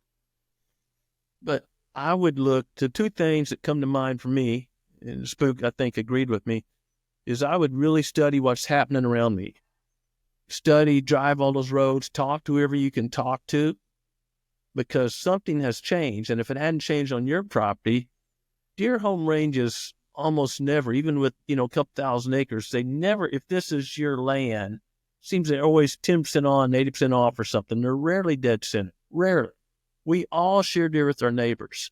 I would look to 2 things that come to mind for me, and Spook, I think, agreed with me, is I would really study what's happening around me. Study, drive all those roads, talk to whoever you can talk to, because something has changed. And if it hadn't changed on your property, deer home ranges almost never, even with, a couple thousand acres, they never, if this is your land, seems they're always 10% on, 80% off or something. They're rarely dead center. Rarely. We all share deer with our neighbors.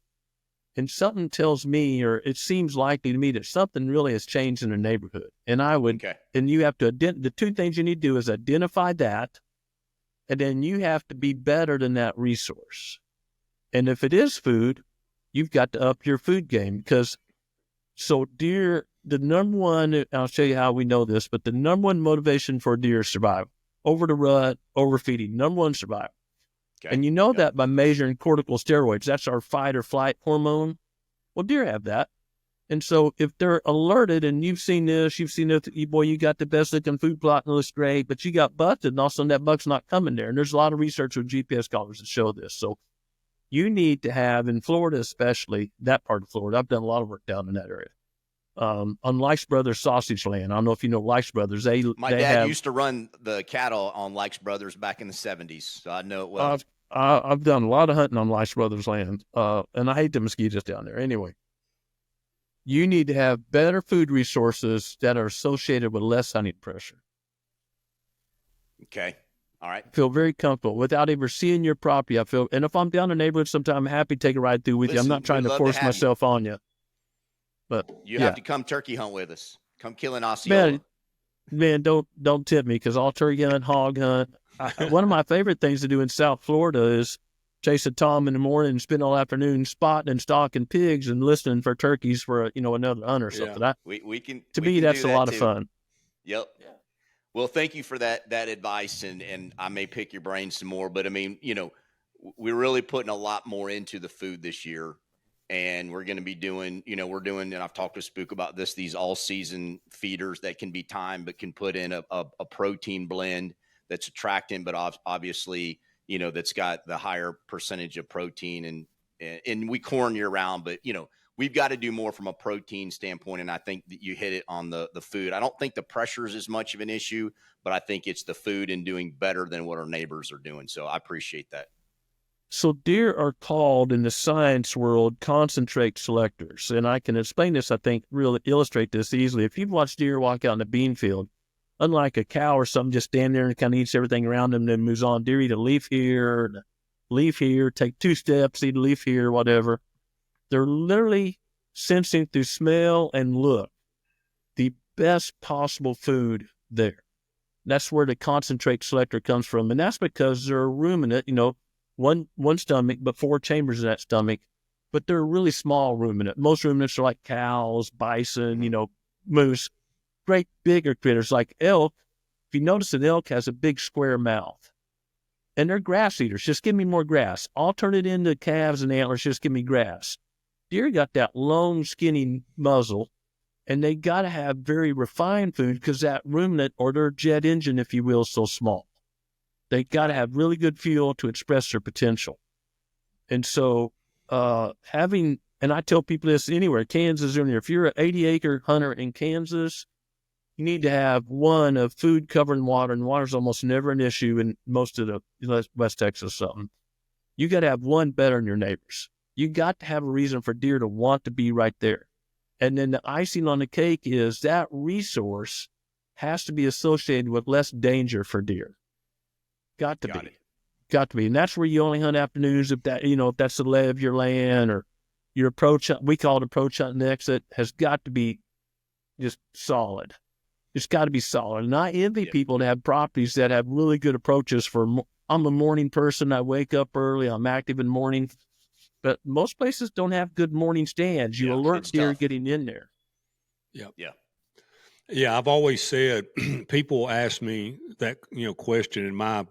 And something tells me, or it seems likely to me, that something really has changed in the neighborhood. And I would, and you have to, the 2 things you need to do is identify that, and then you have to be better than that resource. And if it is food, you've got to up your food game, because so deer, the number one, I'll show you how we know this, but the number one motivation for deer is survival. Over the rut, overfeeding, number one, survival. Okay. And you know that by measuring corticosteroids. That's our fight or flight hormone. Well, deer have that. And so if they're alerted and you've seen this, boy, you got the best looking food plot and it looks great, but you got busted and all of a sudden that buck's not coming there. And there's a lot of research with GPS collars that show this. So you need to have, in Florida especially, that part of Florida, I've done a lot of work down in that area. On Likes Brothers sausage land. I don't know if you know Likes Brothers. My dad used to run the cattle on Likes Brothers back in the 70s, so I know it well. I've done a lot of hunting on Likes Brothers land, and I hate the mosquitoes down there. Anyway, you need to have better food resources that are associated with less hunting pressure. Okay. All right. I feel very comfortable without ever seeing your property. And if I'm down in the neighborhood sometime, I'm happy to take a ride through with you. I'm not trying to force myself on you. But you have to come turkey hunt with us. Come kill an Osceola. Man, don't tip me, because I'll turkey hunt, hog hunt. One of my favorite things to do in South Florida is chase a tom in the morning and spend all afternoon spotting and stalking pigs and listening for turkeys for another hunter or something. That's a lot of fun. Yep. Yeah. Well, thank you for that advice, and I may pick your brain some more, but I mean, we're really putting a lot more into the food this year. And we're going to be doing, and I've talked to Spook about this, these all-season feeders that can be timed but can put in a protein blend that's attracting, but obviously, that's got the higher percentage of protein. And we corn year-round, but, we've got to do more from a protein standpoint, and I think that you hit it on the food. I don't think the pressure is as much of an issue, but I think it's the food and doing better than what our neighbors are doing. So I appreciate that. So deer are called in the science world concentrate selectors. And I can explain this, I think, really illustrate this easily. If you've watched deer walk out in the bean field, unlike a cow or something, just stand there and kind of eats everything around them and then moves on. Deer eat a leaf here, take 2 steps, eat a leaf here, whatever. They're literally sensing through smell and look the best possible food there. That's where the concentrate selector comes from. And that's because they're a ruminant, one stomach, but 4 chambers in that stomach, but they're a really small ruminant. Most ruminants are like cows, bison, moose, great bigger critters like elk. If you notice, an elk has a big square mouth. And they're grass eaters. Just give me more grass. I'll turn it into calves and antlers. Just give me grass. Deer got that long, skinny muzzle, and they got to have very refined food because that ruminant, or their jet engine, if you will, is so small. They got to have really good fuel to express their potential. And so and I tell people this anywhere, Kansas, if you're an 80-acre hunter in Kansas, you need to have one of food, cover, and water. And water's almost never an issue in most of the West Texas or something. You got to have one better than your neighbors. You got to have a reason for deer to want to be right there. And then the icing on the cake is that resource has to be associated with less danger for deer. Got to be. And that's where you only hunt afternoons if that's the lay of your land, or your approach, we call it approach hunting exit, has got to be just solid. It's got to be solid. And I envy people that have properties that have really good approaches I'm a morning person. I wake up early. I'm active in the morning. But most places don't have good morning stands. You alert deer getting in there. Yeah, I've always said, people ask me that, question, and my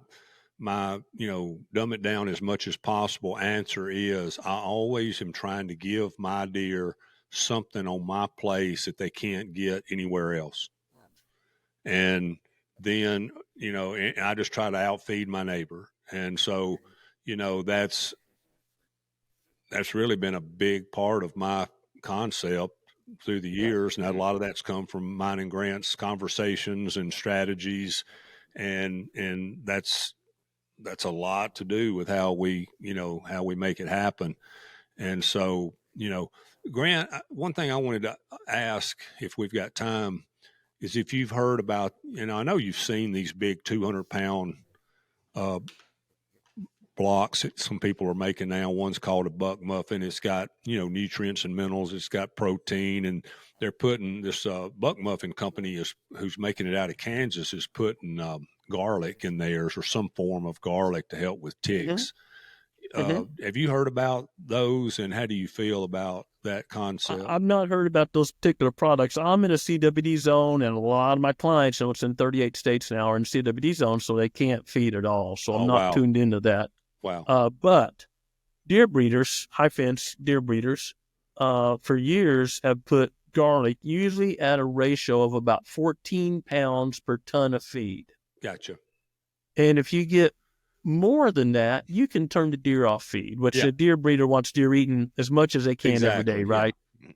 dumb it down as much as possible answer is, I always am trying to give my deer something on my place that they can't get anywhere else. And then, I just try to outfeed my neighbor. And so, that's really been a big part of my concept through the years. And a lot of that's come from mine and Grant's conversations and strategies. And that's a lot to do with how we make it happen. And so, Grant, one thing I wanted to ask, if we've got time, is if you've heard about, I know you've seen these big 200-pound blocks that some people are making now. One's called a buck muffin. It's got, nutrients and minerals. It's got protein, and they're putting this buck muffin company who's making it out of Kansas is putting garlic in theirs, or some form of garlic to help with ticks. Have you heard about those, and how do you feel about that concept? I've not heard about those particular products. I'm in a CWD zone, and a lot of my clients, it's in 38 states now, are in CWD zone, so they can't feed at all. So I'm not tuned into that. Wow. But deer breeders, high fence deer breeders, for years have put garlic usually at a ratio of about 14 pounds per ton of feed. Gotcha. And if you get more than that, you can turn the deer off feed, which a deer breeder wants deer eating as much as they can every day, right?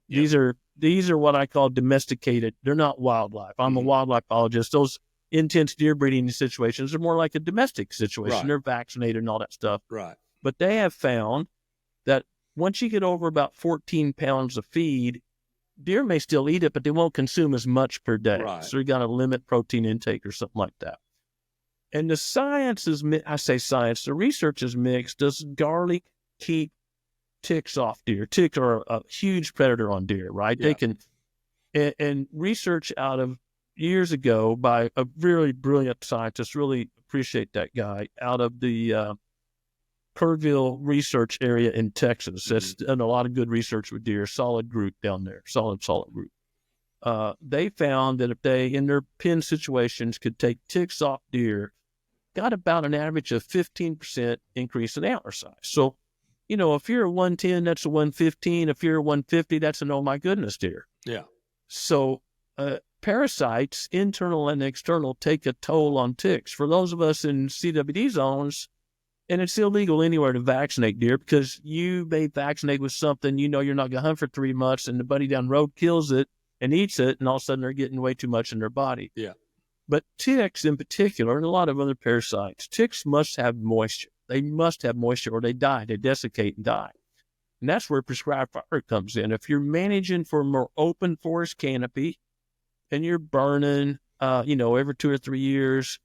Yeah. These are what I call domesticated. They're not wildlife. I'm a wildlife biologist. Those intense deer breeding situations are more like a domestic situation. Right. They're vaccinated and all that stuff. Right. But they have found that once you get over about 14 pounds of feed, deer may still eat it, but they won't consume as much per day. Right. So you got to limit protein intake or something like that. And the science is, I say science, the research is mixed. Does garlic keep ticks off deer? Ticks are a huge predator on deer, right? Yeah. They can, and research out of years ago by a really brilliant scientist, really appreciate that guy, out of the Kerrville research area in Texas. That's done a lot of good research with deer, solid group down there, solid group. They found that if they, in their pen situations, could take ticks off deer, got about an average of 15% increase in antler size. So, if you're a 110, that's a 115. If you're a 150, that's an oh my goodness deer. Yeah. So parasites, internal and external, take a toll on ticks. For those of us in CWD zones, and it's illegal anywhere to vaccinate deer because you may vaccinate with something you're not going to hunt for 3 months, and the buddy down the road kills it and eats it, and all of a sudden they're getting way too much in their body. Yeah. But ticks in particular, and a lot of other parasites, ticks must have moisture. They must have moisture or they die. They desiccate and die. And that's where prescribed fire comes in. If you're managing for a more open forest canopy and you're burning, every 2 or 3 years,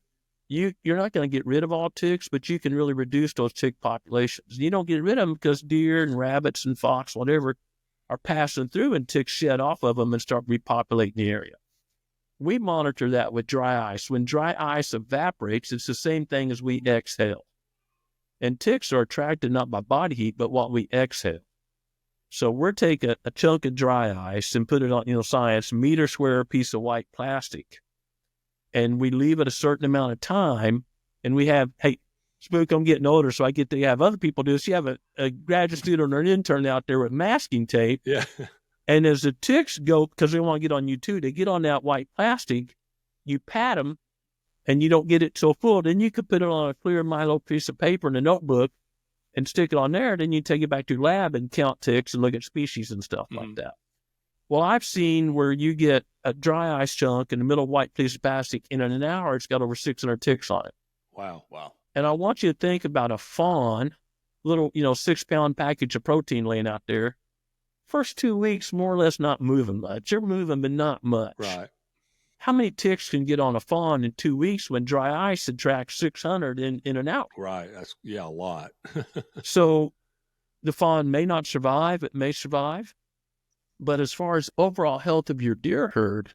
you're not going to get rid of all ticks, but you can really reduce those tick populations. You don't get rid of them because deer and rabbits and fox, whatever, are passing through and ticks shed off of them and start repopulating the area. We monitor that with dry ice. When dry ice evaporates, it's the same thing as we exhale. And ticks are attracted not by body heat, but what we exhale. So we're taking a chunk of dry ice and put it on, science, meter square piece of white plastic. And we leave it a certain amount of time. And we have, Spook, I'm getting older, so I get to have other people do this. You have a graduate student or an intern out there with masking tape. Yeah. And as the ticks go, because they want to get on you too, they get on that white plastic, you pat them, and you don't get it so full. Then you could put it on a clear Milo piece of paper in a notebook and stick it on there. Then you take it back to your lab and count ticks and look at species and stuff like that. Well, I've seen where you get a dry ice chunk in the middle of white piece of plastic, and in an hour, it's got over 600 ticks on it. Wow. And I want you to think about a fawn, little, 6-pound package of protein laying out there. First 2 weeks, more or less not moving much. You're moving, but not much. Right. How many ticks can get on a fawn in 2 weeks when dry ice attracts 600 in an hour? Right. That's, a lot. So the fawn may not survive. It may survive. But as far as overall health of your deer herd,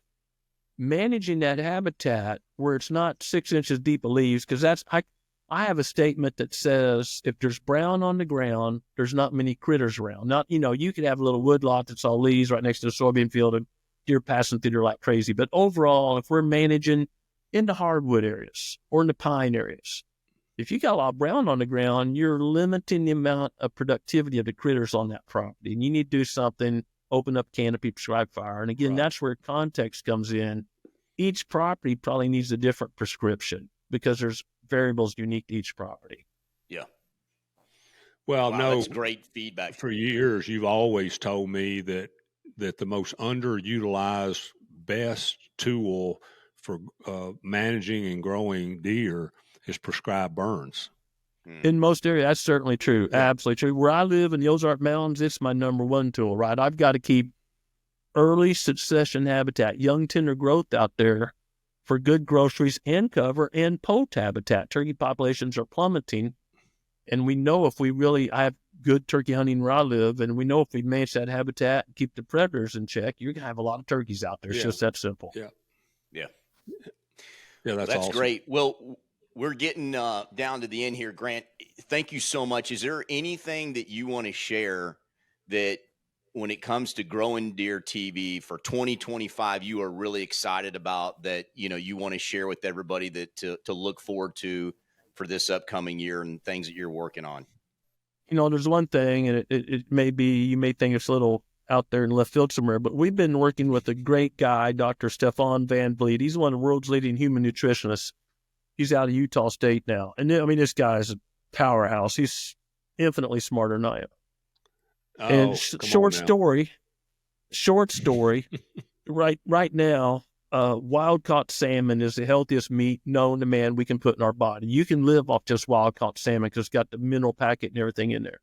managing that habitat where it's not 6 inches deep of leaves, because I have a statement that says if there's brown on the ground, there's not many critters around. Not, you could have a little woodlot that's all leaves right next to the soybean field and deer passing through there like crazy. But overall, if we're managing in the hardwood areas or in the pine areas, if you got a lot of brown on the ground, you're limiting the amount of productivity of the critters on that property. And you need to do something, open up canopy, prescribe fire. And again, that's where context comes in. Each property probably needs a different prescription because there's variables unique to each property. Yeah. Well, no, that's great feedback. For years, you've always told me that the most underutilized best tool for managing and growing deer is prescribed burns. In most areas, that's certainly true. Yeah. Absolutely true. Where I live in the Ozark Mountains, it's my number one tool, right? I've got to keep early succession habitat, young tender growth out there for good groceries and cover and poult habitat. Turkey populations are plummeting. And we know I have good turkey hunting where I live, and we know if we manage that habitat and keep the predators in check, you're going to have a lot of turkeys out there. It's just that simple. Yeah. Yeah, that's awesome. Great. Well, we're getting down to the end here, Grant. Thank you so much. Is there anything that you want to share that when it comes to growing deer TV for 2025, you are really excited about that, you want to share with everybody that to look forward to for this upcoming year and things that you're working on? There's one thing, and it may be, you may think it's a little out there in left field somewhere, but we've been working with a great guy, Dr. Stefan Van Vliet. He's one of the world's leading human nutritionists. He's out of Utah State now. And this guy is a powerhouse. He's infinitely smarter than I am. Oh, and short story, right now, wild-caught salmon is the healthiest meat known to man we can put in our body. You can live off just wild-caught salmon because it's got the mineral packet and everything in there.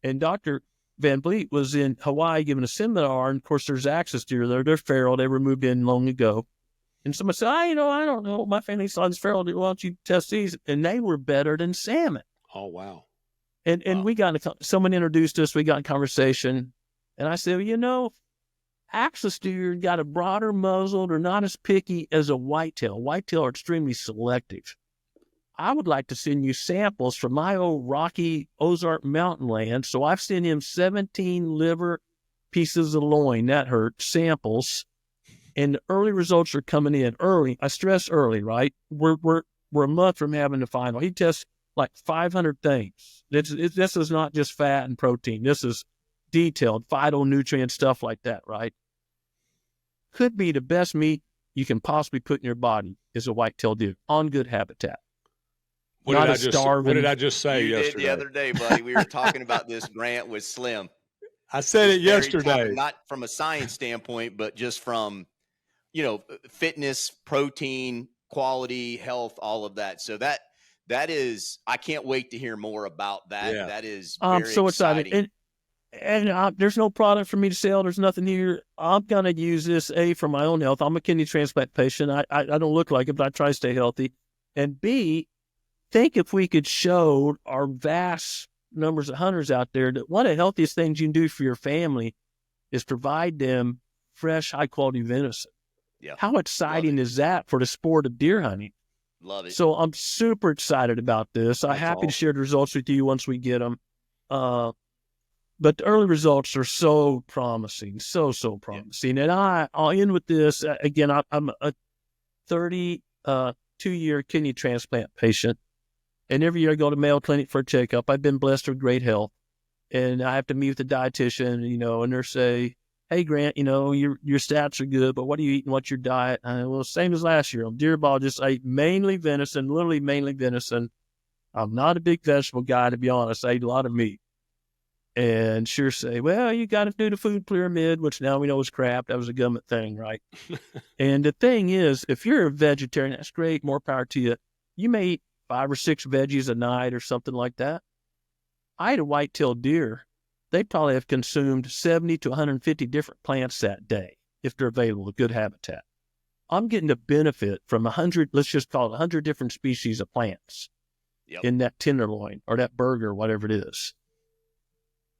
And Dr. Van Vliet was in Hawaii giving a seminar, and of course there's axis deer there. They're feral. They were moved in long ago. And somebody said, I don't know. My family son's feral. Why don't you test these? And they were better than salmon. Oh, wow. And we got someone introduced us. We got in conversation. And I said, axis deer got a broader muzzle. They're not as picky as a whitetail. Whitetail are extremely selective. I would like to send you samples from my old rocky Ozark mountain land. So I've sent him 17 liver pieces of loin. That hurt. Samples. And the early results are coming in early. I stress early, right? We're a month from having the final. He tests like 500 things. This is not just fat and protein. This is detailed phytonutrient stuff like that, right? Could be the best meat you can possibly put in your body is a whitetail deer on good habitat. What did I just say you yesterday? Did the other day, buddy. We were talking about this. Grant was slim. I said it yesterday. Not from a science standpoint, but just from fitness, protein, quality, health, all of that. So that is, I can't wait to hear more about that. Yeah. That is very so excited. And there's no product for me to sell. There's nothing here. I'm going to use this, A, for my own health. I'm a kidney transplant patient. I don't look like it, but I try to stay healthy. And B, think if we could show our vast numbers of hunters out there that one of the healthiest things you can do for your family is provide them fresh, high-quality venison. Yeah. How exciting is that for the sport of deer hunting? Love it. So I'm super excited about this. I'm happy awesome to share the results with you once we get them. But the early results are so promising, so promising. And I'll end with this. Again, I'm a 32-year kidney transplant patient. And every year I go to Mayo Clinic for a checkup. I've been blessed with great health. And I have to meet with the dietitian, and they say, hey, Grant, your stats are good, but what are you eating? What's your diet? Well, same as last year. On deer biologist, I ate mainly venison, literally mainly venison. I'm not a big vegetable guy, to be honest. I eat a lot of meat. And sure say, well, you got to do the food pyramid, which now we know is crap. That was a government thing, right? And the thing is, if you're a vegetarian, that's great. More power to you. You may eat 5 or 6 veggies a night or something like that. I had a whitetail deer. They probably have consumed 70 to 150 different plants that day, if they're available, good habitat. I'm getting the benefit from 100, let's just call it 100 different species of plants in that tenderloin or that burger, whatever it is.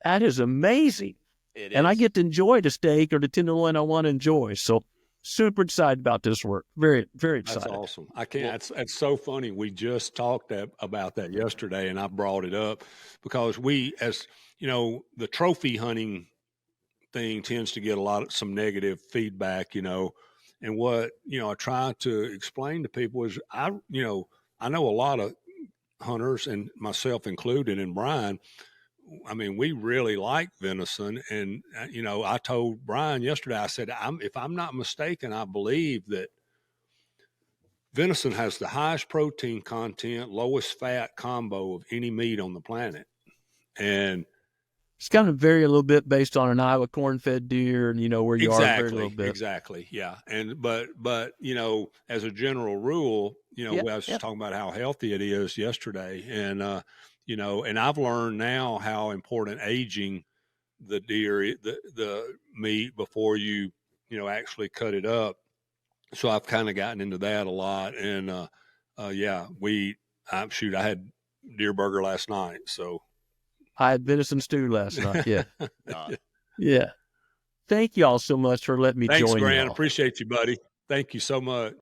That is amazing. And I get to enjoy the steak or the tenderloin I want to enjoy. So super excited about this work. Very, very excited. That's awesome. I can't. It's so funny. We just talked about that yesterday, and I brought it up because as the trophy hunting thing tends to get some negative feedback, and what I try to explain to people is I know a lot of hunters, and myself included, and Brian. I mean, we really like venison. And, I told Brian yesterday, I said, if I'm not mistaken, I believe that venison has the highest protein content, lowest fat combo of any meat on the planet. And it's kind of vary a little bit based on an Iowa corn-fed deer and, where you are a little bit. Exactly. Yeah. And, but, as a general rule, I was just talking about how healthy it is yesterday. And, and I've learned now how important aging the deer, the meat before you actually cut it up. So I've kind of gotten into that a lot. And, I had deer burger last night. So I had venison stew last night. Yeah. Yeah. Thank you all so much for letting me join you. Thanks, Grant. Appreciate you, buddy. Thank you so much.